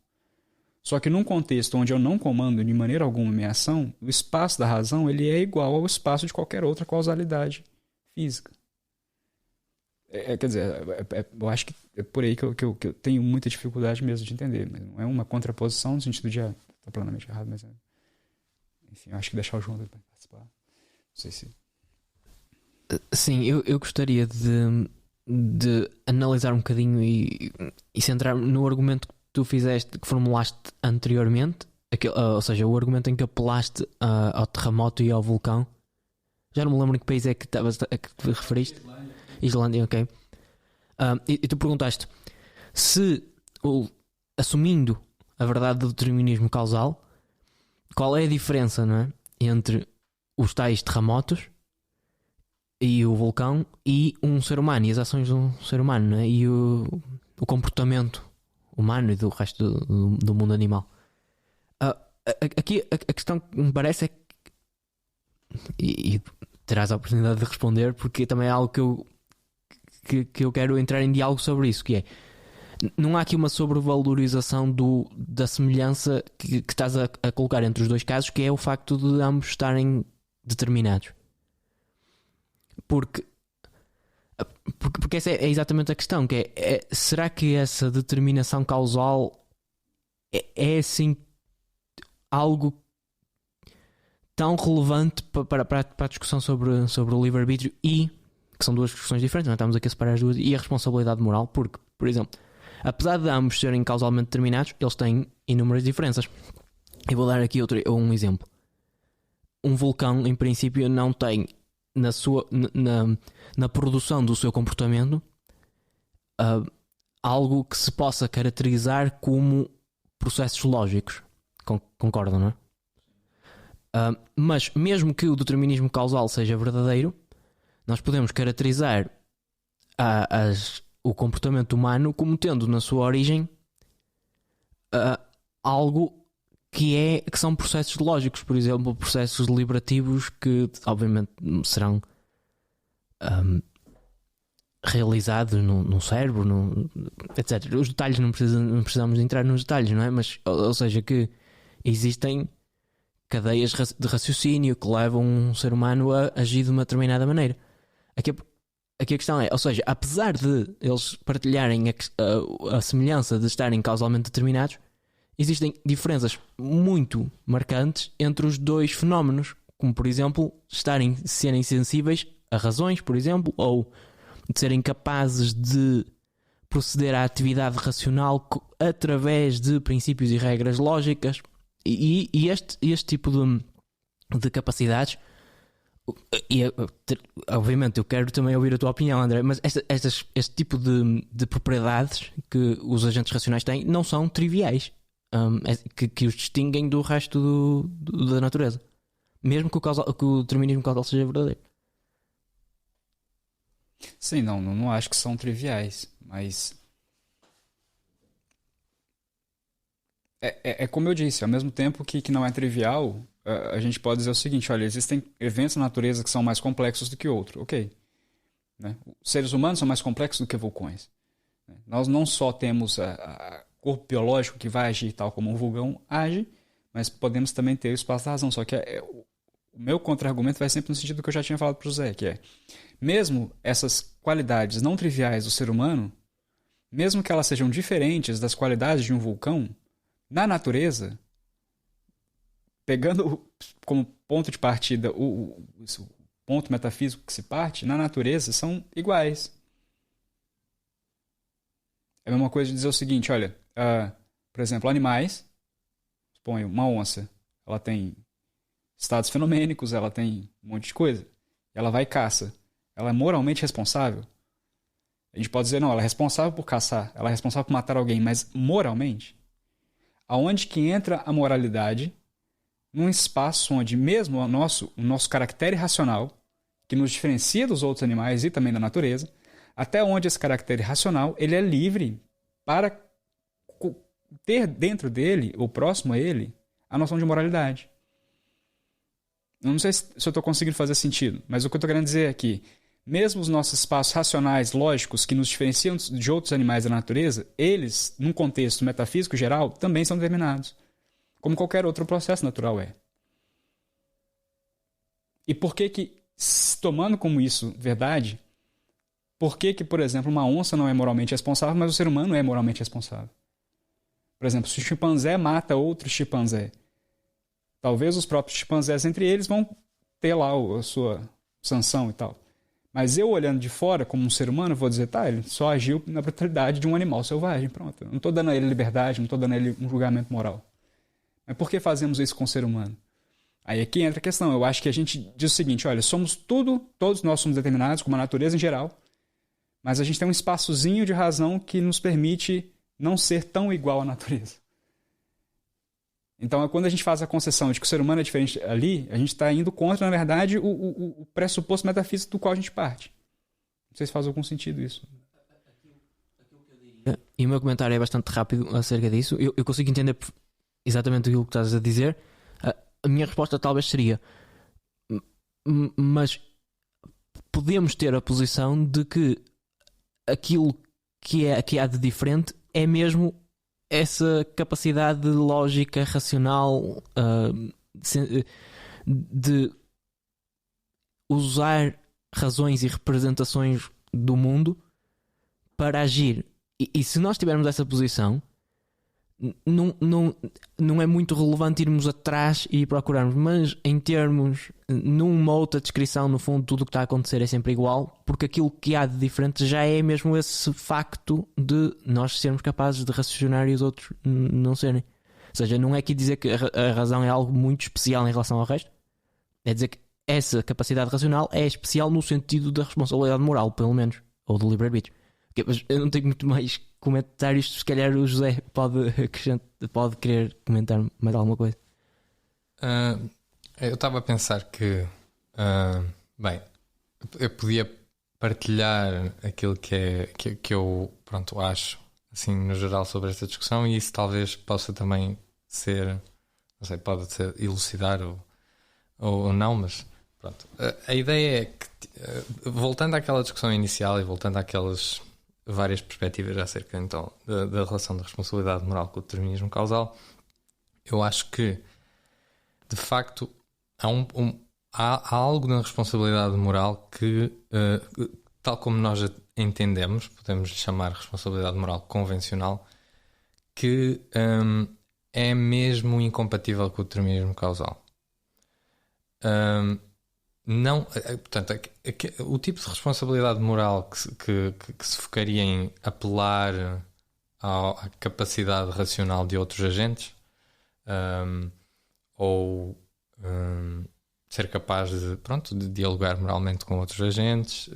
Só que num contexto onde eu não comando de maneira alguma a minha ação, o espaço da razão ele é igual ao espaço de qualquer outra causalidade física. Quer dizer, eu acho que é por aí que eu tenho muita dificuldade mesmo de entender. Mas não é uma contraposição no sentido de está plenamente errado, mas enfim, eu acho que deixar o João para participar. Não sei se... Sim, eu gostaria de analisar um bocadinho e centrar no argumento que tu fizeste, que formulaste anteriormente, ou seja, o argumento em que apelaste ao terremoto e ao vulcão. Já não me lembro em que país é que te referiste. Islândia, ok. E tu perguntaste se, assumindo a verdade do determinismo causal, qual é a diferença, não é, entre os tais terremotos e o vulcão e um ser humano e as ações de um ser humano, não é? E o comportamento humano e do resto do mundo animal. Aqui a questão que me parece é e terás a oportunidade de responder, porque também é algo que eu quero entrar em diálogo sobre isso, que é, não há aqui uma sobrevalorização da semelhança que estás a colocar entre os dois casos, que é o facto de ambos estarem determinados. Porque essa é exatamente a questão, que será que essa determinação causal é assim algo tão relevante para a discussão sobre o livre-arbítrio, e que são duas discussões diferentes, não estamos aqui a separar as duas, e a responsabilidade moral, porque, por exemplo, apesar de ambos serem causalmente determinados, eles têm inúmeras diferenças. Eu vou dar aqui um exemplo. Um vulcão, em princípio, não tem na produção do seu comportamento algo que se possa caracterizar como processos lógicos. Concordam, não é? Mas mesmo que o determinismo causal seja verdadeiro, nós podemos caracterizar o comportamento humano como tendo na sua origem algo que são processos lógicos, por exemplo, processos deliberativos que obviamente serão realizados no cérebro, etc. Os detalhes não precisamos entrar nos detalhes, não é? Mas, ou seja, que existem cadeias de raciocínio que levam um ser humano a agir de uma determinada maneira. Aqui a questão é, ou seja, apesar de eles partilharem a semelhança de estarem causalmente determinados, existem diferenças muito marcantes entre os dois fenómenos como por exemplo serem sensíveis a razões, por exemplo, ou de serem capazes de proceder à atividade racional através de princípios e regras lógicas. E este tipo de capacidades, obviamente eu quero também ouvir a tua opinião, André, mas este tipo de propriedades que os agentes racionais têm não são triviais, que os distinguem do resto da natureza, mesmo que o determinismo causal seja verdadeiro. Sim, não acho que são triviais, mas é como eu disse, ao mesmo tempo que não é trivial, a gente pode dizer o seguinte: olha, existem eventos na natureza que são mais complexos do que outros, ok, né? Os seres humanos são mais complexos do que vulcões, né? Nós não só temos a corpo biológico que vai agir tal como um vulcão age, mas podemos também ter o espaço da razão. Só que o meu contra-argumento vai sempre no sentido que eu já tinha falado para o José, que é, mesmo essas qualidades não triviais do ser humano, mesmo que elas sejam diferentes das qualidades de um vulcão, na natureza, pegando como ponto de partida o ponto metafísico que se parte, na natureza são iguais. É a mesma coisa de dizer o seguinte: olha, por exemplo, animais, suponho, uma onça, ela tem estados fenomênicos, ela tem um monte de coisa, ela vai e caça. Ela é moralmente responsável? A gente pode dizer, não, ela é responsável por caçar, ela é responsável por matar alguém, mas moralmente? Aonde que entra a moralidade num espaço onde mesmo o nosso caractere racional, que nos diferencia dos outros animais e também da natureza, até onde esse caractere racional ele é livre para ter dentro dele, ou próximo a ele, a noção de moralidade. Eu não sei se eu estou conseguindo fazer sentido, mas o que eu estou querendo dizer é que mesmo os nossos espaços racionais, lógicos, que nos diferenciam de outros animais da natureza, eles, num contexto metafísico geral, também são determinados, como qualquer outro processo natural é. E por que, tomando como isso verdade, por que, por exemplo, uma onça não é moralmente responsável, mas o ser humano é moralmente responsável? Por exemplo, se o chimpanzé mata outro chimpanzé, talvez os próprios chimpanzés entre eles vão ter lá a sua sanção e tal. Mas eu, olhando de fora, como um ser humano, vou dizer, tá, ele só agiu na brutalidade de um animal selvagem, pronto. Eu não estou dando a ele liberdade, não estou dando a ele um julgamento moral. Mas por que fazemos isso com o ser humano? Aí aqui entra a questão. Eu acho que a gente diz o seguinte: olha, somos todos nós somos determinados, como a natureza em geral, mas a gente tem um espaçozinho de razão que nos permite não ser tão igual à natureza. Então, quando a gente faz a concessão de que o ser humano é diferente ali, a gente está indo contra, na verdade, o pressuposto metafísico do qual a gente parte. Não sei se faz algum sentido isso. E o meu comentário é bastante rápido acerca disso. Eu consigo entender exatamente aquilo que estás a dizer. A minha resposta talvez seria: mas podemos ter a posição de que aquilo que há de diferente é mesmo essa capacidade lógica, racional, de usar razões e representações do mundo para agir. E se nós tivermos essa posição, não é muito relevante irmos atrás e procurarmos, mas em termos, numa outra descrição, no fundo, tudo o que está a acontecer é sempre igual, porque aquilo que há de diferente já é mesmo esse facto de nós sermos capazes de raciocinar e os outros não serem. Ou seja, não é aqui dizer que a razão é algo muito especial em relação ao resto, é dizer que essa capacidade racional é especial no sentido da responsabilidade moral, pelo menos, ou do livre-arbítrio. Mas eu não tenho muito mais comentários. Se calhar o José pode querer comentar mais alguma coisa. Eu estava a pensar que bem, eu podia partilhar aquilo que eu acho assim no geral sobre esta discussão, e isso talvez possa também ser, não sei, pode ser elucidar ou não, mas pronto. A ideia é que, voltando àquela discussão inicial e voltando àquelas várias perspectivas acerca então da relação da responsabilidade moral com o determinismo causal, eu acho que de facto há algo na responsabilidade moral que, tal como nós a entendemos, podemos chamar responsabilidade moral convencional, que é mesmo incompatível com o determinismo causal. não, portanto, o tipo de responsabilidade moral que se focaria em apelar à capacidade racional de outros agentes, ou ser capaz de dialogar moralmente com outros agentes,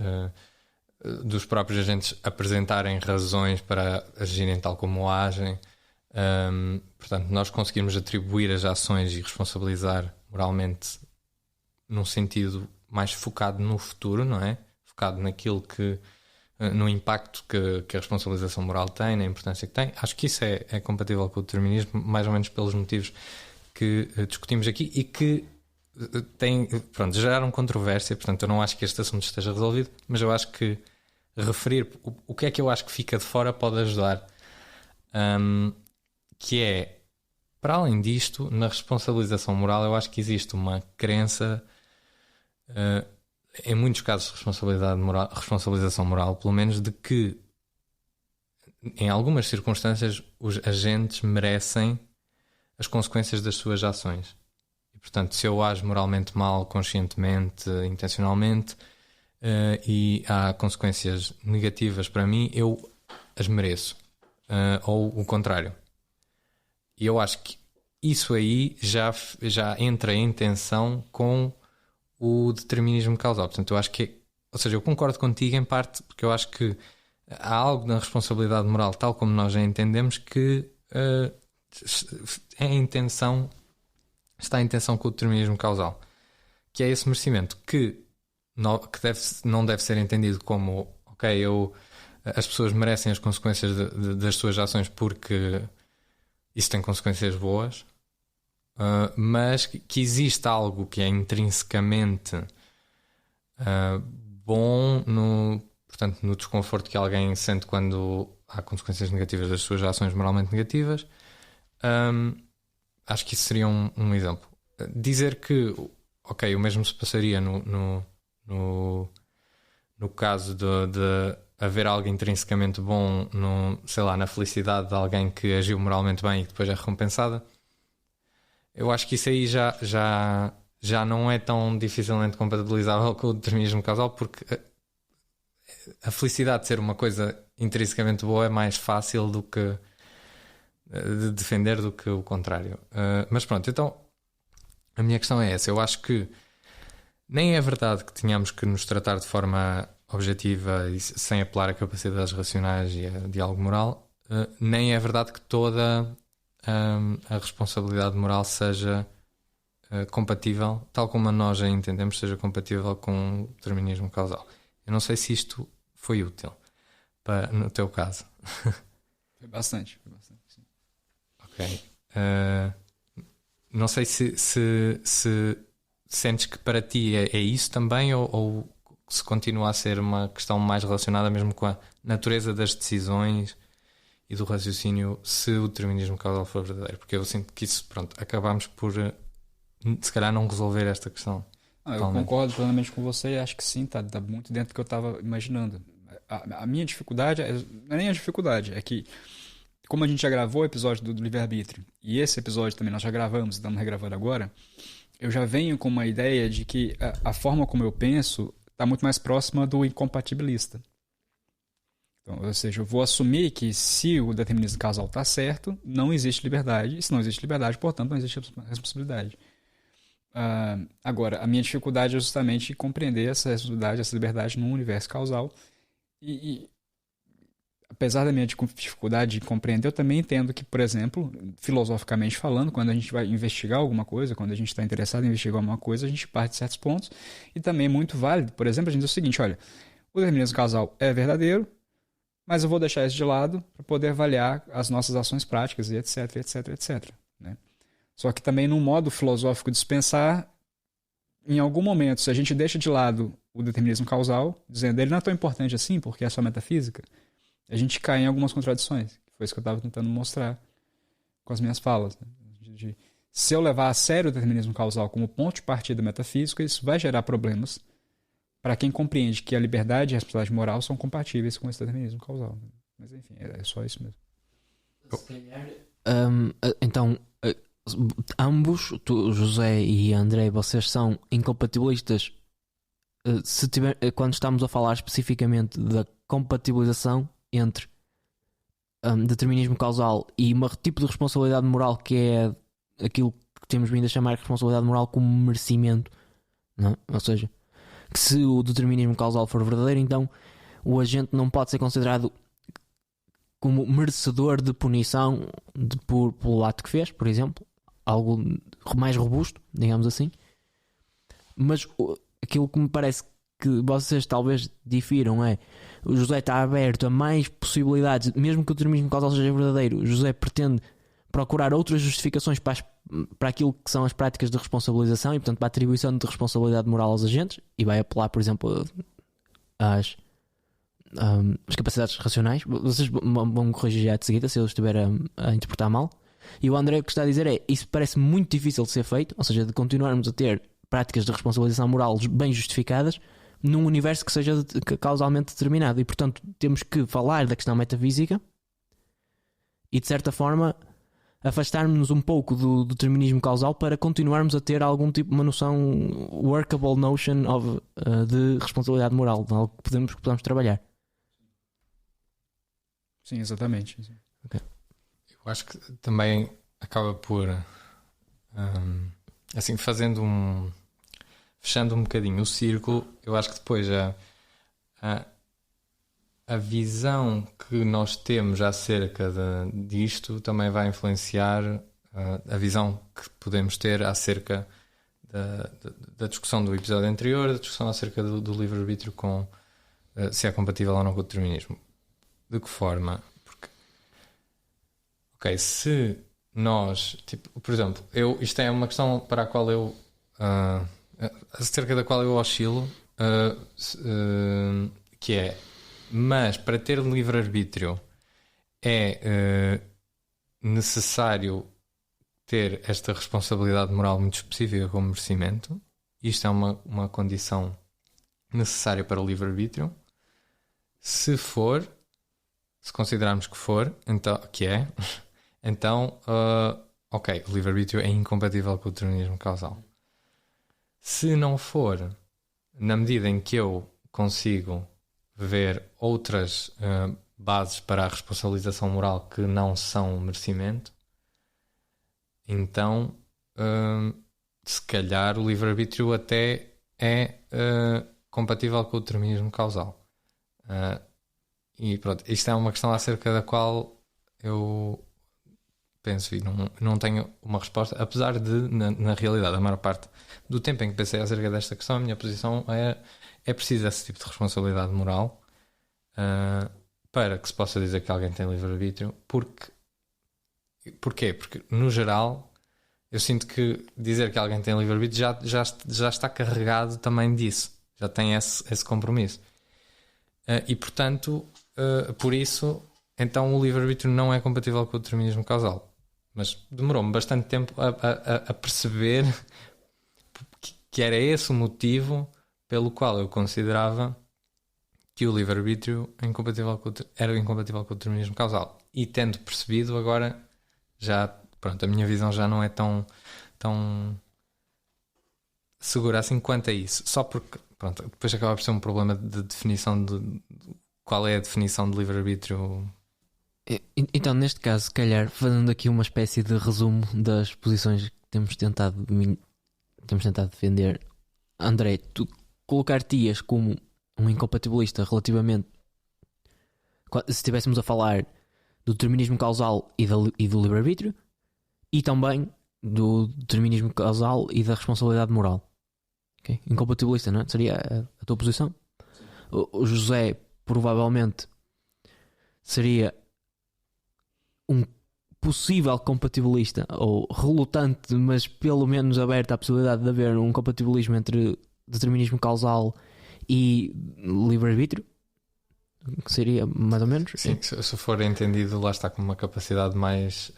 dos próprios agentes apresentarem razões para agirem tal como agem. Portanto, nós conseguirmos atribuir as ações e responsabilizar moralmente num sentido mais focado no futuro, não é? Focado naquilo no impacto que a responsabilização moral tem, na importância que tem. Acho que isso é compatível com o determinismo, mais ou menos pelos motivos que discutimos aqui e que geraram controvérsia. Portanto, eu não acho que este assunto esteja resolvido, mas eu acho que referir o que é que eu acho que fica de fora pode ajudar, que é, para além disto, na responsabilização moral, eu acho que existe uma crença, em muitos casos de responsabilização moral, pelo menos, de que em algumas circunstâncias os agentes merecem as consequências das suas ações. E, portanto, se eu ajo moralmente mal, conscientemente, intencionalmente, e há consequências negativas para mim, eu as mereço. Ou o contrário. E eu acho que isso aí já entra em tensão com o determinismo causal. Portanto, eu acho que, ou seja, eu concordo contigo em parte, porque eu acho que há algo na responsabilidade moral, tal como nós já entendemos, que está em tensão com o determinismo causal, que é esse merecimento que não deve ser entendido como, ok, as pessoas merecem as consequências das suas ações porque isso tem consequências boas, mas que existe algo que é intrinsecamente bom portanto, no desconforto que alguém sente quando há consequências negativas das suas ações moralmente negativas. Acho que isso seria um exemplo. Dizer que, ok, o mesmo se passaria no caso de haver algo intrinsecamente bom na felicidade de alguém que agiu moralmente bem e que depois é recompensada. Eu acho que isso aí já não é tão dificilmente compatibilizável com o determinismo causal, porque a felicidade de ser uma coisa intrinsecamente boa é mais fácil de defender do que o contrário. Mas pronto, então a minha questão é essa. Eu acho que nem é verdade que tenhamos que nos tratar de forma objetiva e sem apelar a capacidades racionais e a diálogo moral, nem é verdade que toda a responsabilidade moral seja compatível, tal como nós a entendemos, seja compatível com o determinismo causal. Eu não sei se isto foi útil no teu caso. Foi bastante, sim. Ok. Não sei se sentes que para ti é isso também, ou se continua a ser uma questão mais relacionada mesmo com a natureza das decisões e do raciocínio, se o determinismo causal for verdadeiro. Porque eu sinto que isso, acabamos por se calhar não resolver esta questão. Eu concordo plenamente com você e acho que sim, tá muito dentro do que eu estava imaginando. A minha dificuldade, não é nem a dificuldade, é que como a gente já gravou o episódio do livre-arbítrio, e esse episódio também nós já gravamos, estamos regravando agora, eu já venho com uma ideia de que a forma como eu penso está muito mais próxima do incompatibilista. Então, ou seja, eu vou assumir que se o determinismo causal está certo, não existe liberdade, e se não existe liberdade, portanto, não existe responsabilidade. Agora, a minha dificuldade é justamente compreender essa responsabilidade, essa liberdade num universo causal, e apesar da minha dificuldade de compreender, eu também entendo que, por exemplo, filosoficamente falando, quando a gente vai investigar alguma coisa, quando a gente está interessado em investigar alguma coisa, a gente parte de certos pontos, e também é muito válido, por exemplo, a gente diz o seguinte, olha, o determinismo causal é verdadeiro, mas eu vou deixar isso de lado para poder avaliar as nossas ações práticas e etc, etc, etc. Né? Só que também num modo filosófico de se pensar, em algum momento, se a gente deixa de lado o determinismo causal, dizendo ele não é tão importante assim porque é só metafísica, a gente cai em algumas contradições, que foi isso que eu estava tentando mostrar com as minhas falas. Né? Se eu levar a sério o determinismo causal como ponto de partida metafísico, isso vai gerar problemas para quem compreende que a liberdade e a responsabilidade moral são compatíveis com esse determinismo causal. Né? Mas enfim, é só isso mesmo. Então, ambos, tu, José e André, vocês são incompatibilistas quando estamos a falar especificamente da compatibilização entre determinismo causal e um tipo de responsabilidade moral que é aquilo que temos vindo a chamar de responsabilidade moral como merecimento, não? Ou seja, que se o determinismo causal for verdadeiro, então o agente não pode ser considerado como merecedor de punição pelo ato que fez, por exemplo, algo mais robusto, digamos assim. Mas aquilo que me parece que vocês talvez difiram é: o José está aberto a mais possibilidades, mesmo que o determinismo causal seja verdadeiro. O José pretende procurar outras justificações para aquilo que são as práticas de responsabilização e, portanto, para a atribuição de responsabilidade moral aos agentes, e vai apelar, por exemplo, às capacidades racionais. Vocês vão me corrigir já de seguida se eu estiver a interpretar mal. E o André, o que está a dizer é: isso parece muito difícil de ser feito, ou seja, de continuarmos a ter práticas de responsabilização moral bem justificadas num universo que seja causalmente determinado. E, portanto, temos que falar da questão metafísica e, de certa forma, afastarmos-nos um pouco do determinismo causal para continuarmos a ter algum tipo, uma noção, workable notion de responsabilidade moral, de algo que podemos trabalhar. Sim, exatamente. Okay. Eu acho que também acaba por assim, fechando um bocadinho o círculo. Eu acho que depois a visão que nós temos acerca disto também vai influenciar a visão que podemos ter acerca da discussão do episódio anterior, da discussão acerca do livre-arbítrio, com se é compatível ou não com o determinismo. De que forma? Porque, ok, se nós, tipo, por exemplo, isto é uma questão para a qual eu acerca da qual eu oscilo, que é: mas para ter livre-arbítrio é necessário ter esta responsabilidade moral muito específica como merecimento. Isto é uma condição necessária para o livre-arbítrio. Se considerarmos que for, então, então, ok, o livre-arbítrio é incompatível com o determinismo causal. Se não for, na medida em que eu consigo ver outras bases para a responsabilização moral que não são merecimento, então se calhar o livre-arbítrio até é compatível com o determinismo causal. E pronto, isto é uma questão acerca da qual eu penso e não tenho uma resposta, apesar de, na realidade, a maior parte do tempo em que pensei acerca desta questão, a minha posição é preciso esse tipo de responsabilidade moral para que se possa dizer que alguém tem livre-arbítrio. Porquê? Porque, no geral, eu sinto que dizer que alguém tem livre-arbítrio já está carregado também disso, já tem esse compromisso. E, portanto, por isso, então o livre-arbítrio não é compatível com o determinismo causal. Mas demorou-me bastante tempo a perceber que era esse o motivo pelo qual eu considerava que o livre-arbítrio era incompatível com o determinismo causal. E tendo percebido, agora a minha visão já não é tão segura assim quanto a isso. Só porque, depois acaba por ser um problema de definição de qual é a definição de livre-arbítrio. Então, neste caso, se calhar, fazendo aqui uma espécie de resumo das posições que temos tentado defender, André, tu colocar-te-ias como um incompatibilista relativamente, se estivéssemos a falar do determinismo causal e do livre-arbítrio, e também do determinismo causal e da responsabilidade moral. Okay? Incompatibilista, não é? Seria a tua posição? O José provavelmente seria um possível compatibilista, ou relutante, mas pelo menos aberto à possibilidade de haver um compatibilismo entre determinismo causal e livre-arbítrio, que seria mais ou menos. Sim, se for entendido, lá está, com uma capacidade mais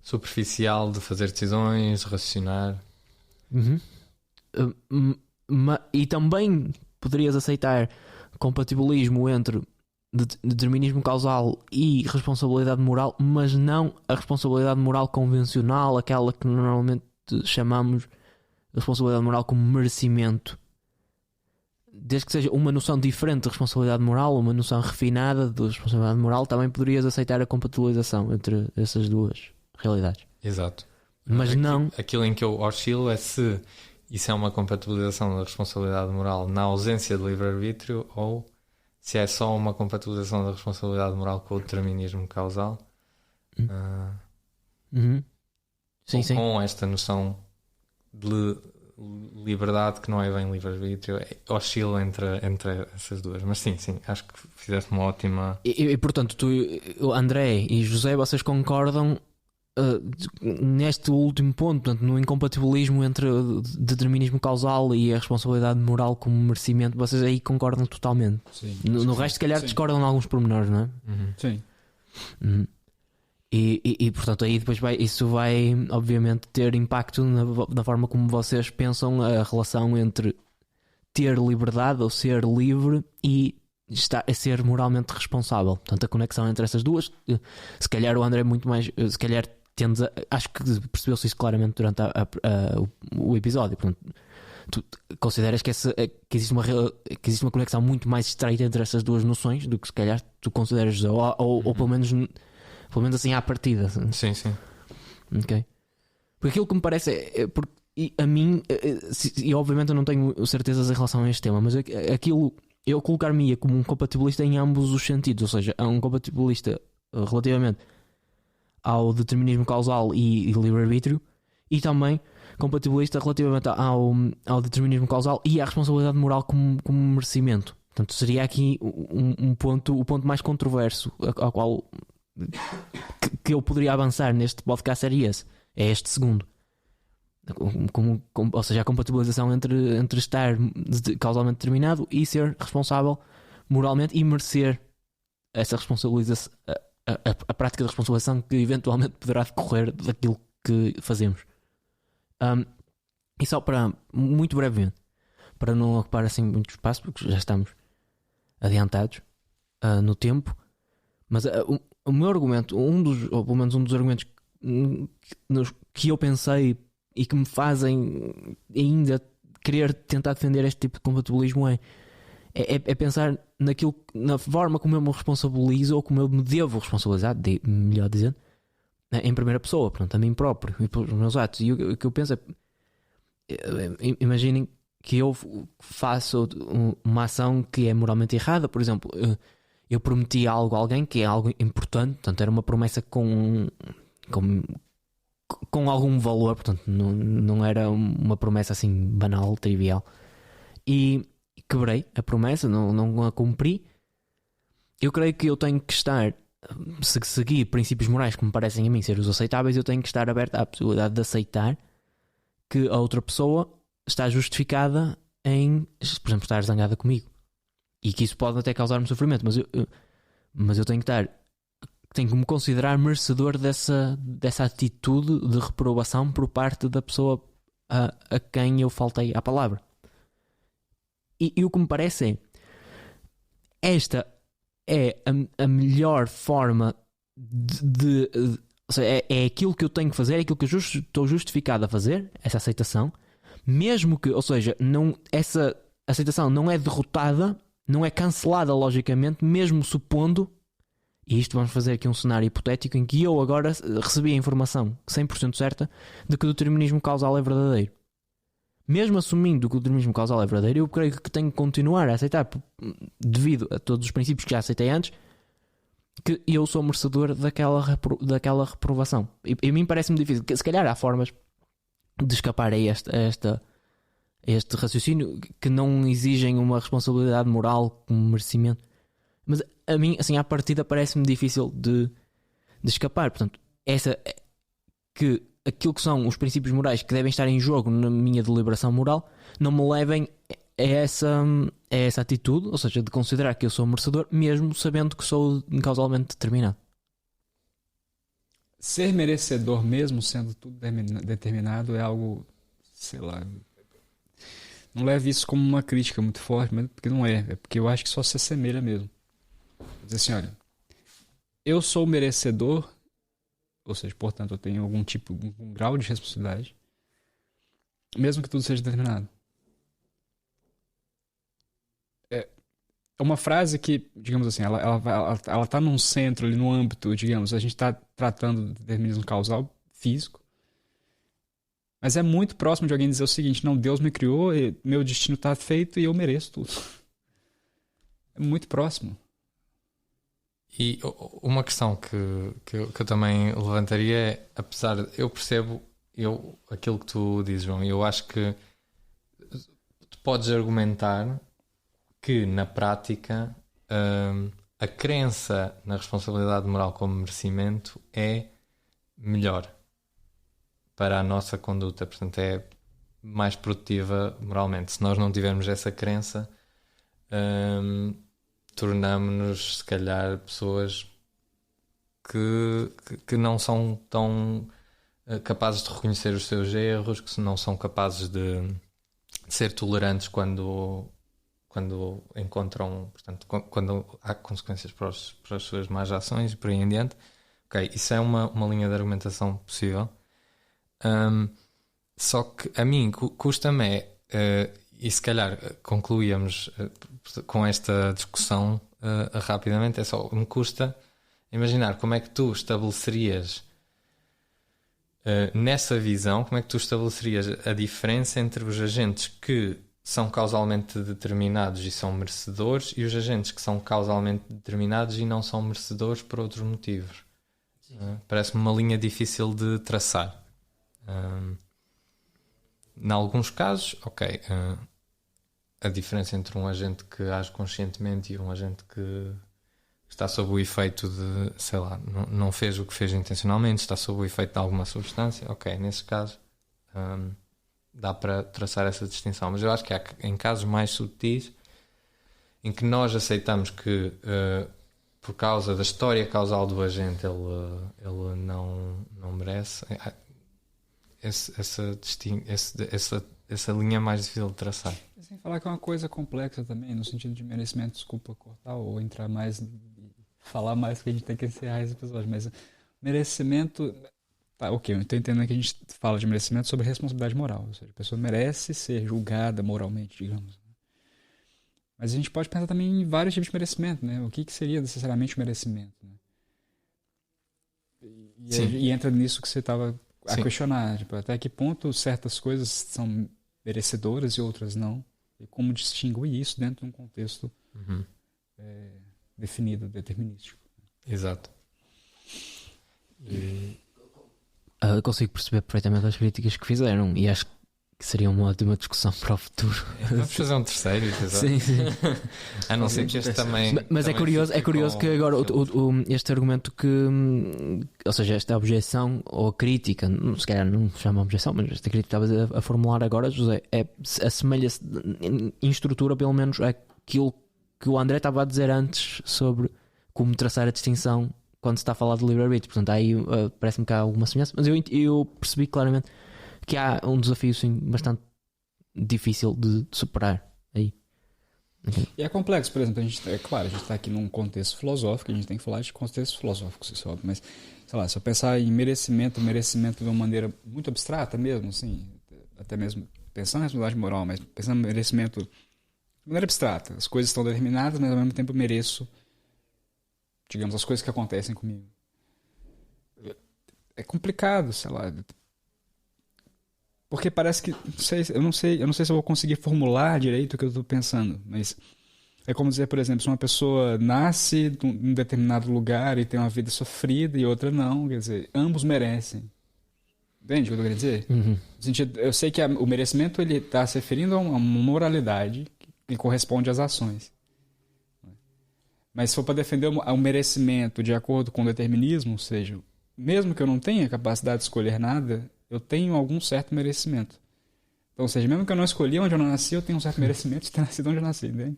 superficial de fazer decisões, raciocinar. E também poderias aceitar compatibilismo entre determinismo causal e responsabilidade moral, mas não a responsabilidade moral convencional, aquela que normalmente chamamos responsabilidade moral como merecimento. Desde que seja uma noção diferente de responsabilidade moral, uma noção refinada de responsabilidade moral, também poderias aceitar a compatibilização entre essas duas realidades. Exato. Mas não... Aquilo em que eu oscilo é se isso é uma compatibilização da responsabilidade moral na ausência de livre-arbítrio ou se é só uma compatibilização da responsabilidade moral com o determinismo causal. Sim, sim. Com esta noção de liberdade que não é bem livre-arbítrio, oscila entre essas duas. Mas sim, acho que fizeste uma ótima... E portanto, tu, André e José, vocês concordam neste último ponto, portanto, no incompatibilismo entre o determinismo causal e a responsabilidade moral como merecimento, vocês aí concordam totalmente. Sim. No resto, se calhar, discordam em alguns pormenores, não é? Sim. E portanto aí depois isso vai obviamente ter impacto na forma como vocês pensam a relação entre ter liberdade ou ser livre e estar a ser moralmente responsável. Portanto, a conexão entre essas duas, se calhar o André é muito mais, se calhar tende a, acho que percebeu-se isso claramente durante o episódio. Portanto, tu consideras que existe uma conexão muito mais estreita entre essas duas noções do que se calhar tu consideras, ou pelo menos assim à partida. Sim. Ok. Porque aquilo que me parece porque a mim, e obviamente eu não tenho certezas em relação a este tema, mas aquilo eu colocar-me como um compatibilista em ambos os sentidos, ou seja, um compatibilista relativamente ao determinismo causal e livre-arbítrio, e também compatibilista relativamente ao determinismo causal e à responsabilidade moral como merecimento. Portanto, seria aqui o ponto mais controverso ao qual que eu poderia avançar neste podcast seria esse. É este segundo. Ou seja, a compatibilização entre estar causalmente determinado e ser responsável moralmente e merecer essa responsabilização, a prática de responsabilização que eventualmente poderá decorrer daquilo que fazemos. E só para, muito brevemente, para não ocupar assim muito espaço, porque já estamos adiantados no tempo, mas o meu argumento, ou pelo menos um dos argumentos que eu pensei e que me fazem ainda querer tentar defender este tipo de compatibilismo é pensar na forma como eu me responsabilizo ou como eu me devo responsabilizar, melhor dizendo, em primeira pessoa, pronto, a mim próprio e pelos meus atos. E o que eu penso imaginem que eu faço uma ação que é moralmente errada. Por exemplo, eu prometi algo a alguém que é algo importante, portanto era uma promessa com algum valor, portanto não era uma promessa assim banal, trivial, e quebrei a promessa, não a cumpri. Eu creio que eu tenho que estar, se seguir princípios morais que me parecem a mim ser os aceitáveis, eu tenho que estar aberto à possibilidade de aceitar que a outra pessoa está justificada em, por exemplo, estar zangada comigo, e que isso pode até causar-me sofrimento, mas eu tenho que me considerar merecedor dessa atitude de reprovação por parte da pessoa a quem eu faltei à palavra. E o que me parece esta é a melhor forma ou seja, é aquilo que eu tenho que fazer, é aquilo que eu estou justificado a fazer, essa aceitação, mesmo que, ou seja, essa aceitação não é derrotada, não é cancelada logicamente, mesmo supondo, e isto vamos fazer aqui um cenário hipotético em que eu agora recebi a informação 100% certa de que o determinismo causal é verdadeiro. Mesmo assumindo que o determinismo causal é verdadeiro, eu creio que tenho que continuar a aceitar, devido a todos os princípios que já aceitei antes, que eu sou merecedor daquela reprovação. E a mim parece-me difícil. Se calhar há formas de escapar a este raciocínio que não exigem uma responsabilidade moral como merecimento. Mas a mim, assim, à partida parece-me difícil de escapar. Portanto, que aquilo que são os princípios morais que devem estar em jogo na minha deliberação moral não me levem a essa atitude, ou seja, de considerar que eu sou merecedor, mesmo sabendo que sou causalmente determinado. Ser merecedor mesmo sendo tudo determinado é algo, sei lá, não leve isso como uma crítica muito forte, mas porque não é porque eu acho que só se assemelha mesmo. Dizer assim, olha, eu sou merecedor, ou seja, portanto, eu tenho algum grau de responsabilidade, mesmo que tudo seja determinado. É uma frase que, digamos assim, ela tá num centro ali, no âmbito, digamos, a gente tá tratando de determinismo causal físico, mas é muito próximo de alguém dizer o seguinte: não, Deus me criou, meu destino tá feito e eu mereço tudo. É muito próximo. E uma questão que eu também levantaria é, apesar de eu percebo aquilo que tu dizes, João, e eu acho que tu podes argumentar que na prática a crença na responsabilidade moral como merecimento é melhor para a nossa conduta, portanto é mais produtiva moralmente. Se nós não tivermos essa crença, tornamos-nos, se calhar, pessoas que não são tão capazes de reconhecer os seus erros, que não são capazes de ser tolerantes quando encontram, portanto, quando há consequências para as suas más ações e por aí em diante. Ok, isso é uma linha de argumentação possível. Só que a mim custa-me e se calhar concluíamos com esta discussão rapidamente, é só, me custa imaginar como é que tu estabelecerias nessa visão, como é que tu estabelecerias a diferença entre os agentes que são causalmente determinados e são merecedores e os agentes que são causalmente determinados e não são merecedores por outros motivos. Parece-me uma linha difícil de traçar. Em alguns casos, ok, a diferença entre um agente que age conscientemente e um agente que está sob o efeito de, sei lá, não fez o que fez intencionalmente, está sob o efeito de alguma substância, ok, nesse caso dá para traçar essa distinção. Mas eu acho que há em casos mais sutis em que nós aceitamos que por causa da história causal do agente ele não merece. Essa linha é mais difícil de traçar. Sem falar que é uma coisa complexa também, no sentido de merecimento, desculpa cortar ou entrar mais, falar mais, que a gente tem que encerrar esse episódio, mas merecimento, tá, ok, eu estou entendendo que a gente fala de merecimento sobre responsabilidade moral, ou seja, a pessoa merece ser julgada moralmente, digamos. Mas a gente pode pensar também em vários tipos de merecimento, né? O que seria necessariamente o merecimento, né? E entra nisso que você estava a questionar, tipo, até que ponto certas coisas são merecedoras e outras não, e como distinguir isso dentro de um contexto definido, determinístico. Exato. Eu consigo perceber perfeitamente as críticas que fizeram e acho que seria uma ótima discussão para o futuro. Vamos fazer um terceiro episódio. Sim, sim. A não ser que este também. Mas também é curioso que agora este argumento ou seja, esta objeção ou crítica, se calhar não se chama objeção, mas esta crítica que estavas a formular agora, José, assemelha-se em estrutura pelo menos àquilo que o André estava a dizer antes sobre como traçar a distinção quando se está a falar do livre-arbítrio. Portanto, aí parece-me que há alguma semelhança, mas eu percebi claramente que há um desafio sim, bastante difícil de superar aí. Okay. E é complexo, por exemplo, a gente está aqui num contexto filosófico, a gente tem que falar de contextos filosóficos, isso é óbvio, mas sei lá, se eu pensar em merecimento de uma maneira muito abstrata mesmo, assim, até mesmo pensando em responsabilidade moral, mas pensando em merecimento de maneira abstrata, as coisas estão determinadas, mas ao mesmo tempo eu mereço, digamos, as coisas que acontecem comigo. É complicado, sei lá. Porque parece que, eu não sei se eu vou conseguir formular direito o que eu estou pensando, mas é como dizer, por exemplo, se uma pessoa nasce em um determinado lugar e tem uma vida sofrida e outra não, quer dizer, ambos merecem. Entende o que eu estou querendo dizer? Uhum. No sentido, eu sei que o merecimento ele está se referindo a uma moralidade que corresponde às ações. Mas se for para defender o merecimento de acordo com o determinismo, ou seja, mesmo que eu não tenha capacidade de escolher nada, eu tenho algum certo merecimento. Então, ou seja, mesmo que eu não escolhi onde eu nasci, eu tenho um certo merecimento de ter nascido onde eu nasci, entende?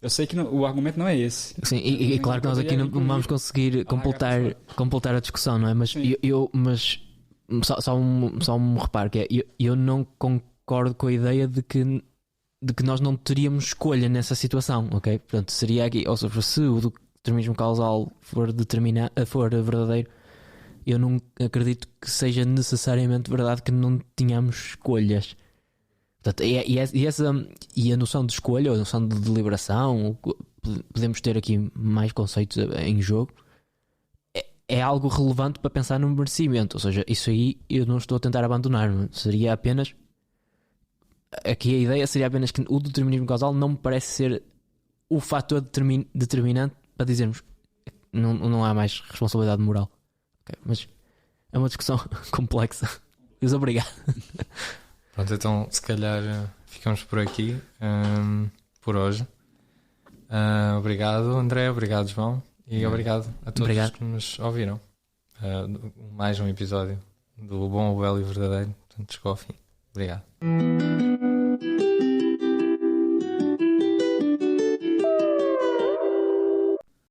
Eu sei que o argumento não é esse. Sim, e claro que nós aqui não vamos conseguir completar a discussão, não é? Mas só um reparo, que é, eu não concordo com a ideia de que nós não teríamos escolha nessa situação, ok? Portanto, seria aqui, ou seja, se determinismo causal for verdadeiro, eu não acredito que seja necessariamente verdade que não tenhamos escolhas. Portanto, e a noção de escolha, a noção de deliberação, podemos ter aqui mais conceitos em jogo, é algo relevante para pensar no merecimento. Ou seja, isso aí eu não estou a tentar abandonar. Seria apenas... Aqui a ideia seria apenas que o determinismo causal não me parece ser o fator determinante para dizermos não há mais responsabilidade moral. Okay, mas é uma discussão complexa. Mas obrigado. Pronto, então se calhar ficamos por aqui por hoje. Obrigado, André, obrigado, João, e obrigado a todos que nos ouviram. Mais um episódio do Bom, o Belo e o Verdadeiro. Portanto, chegou ao fim. Obrigado.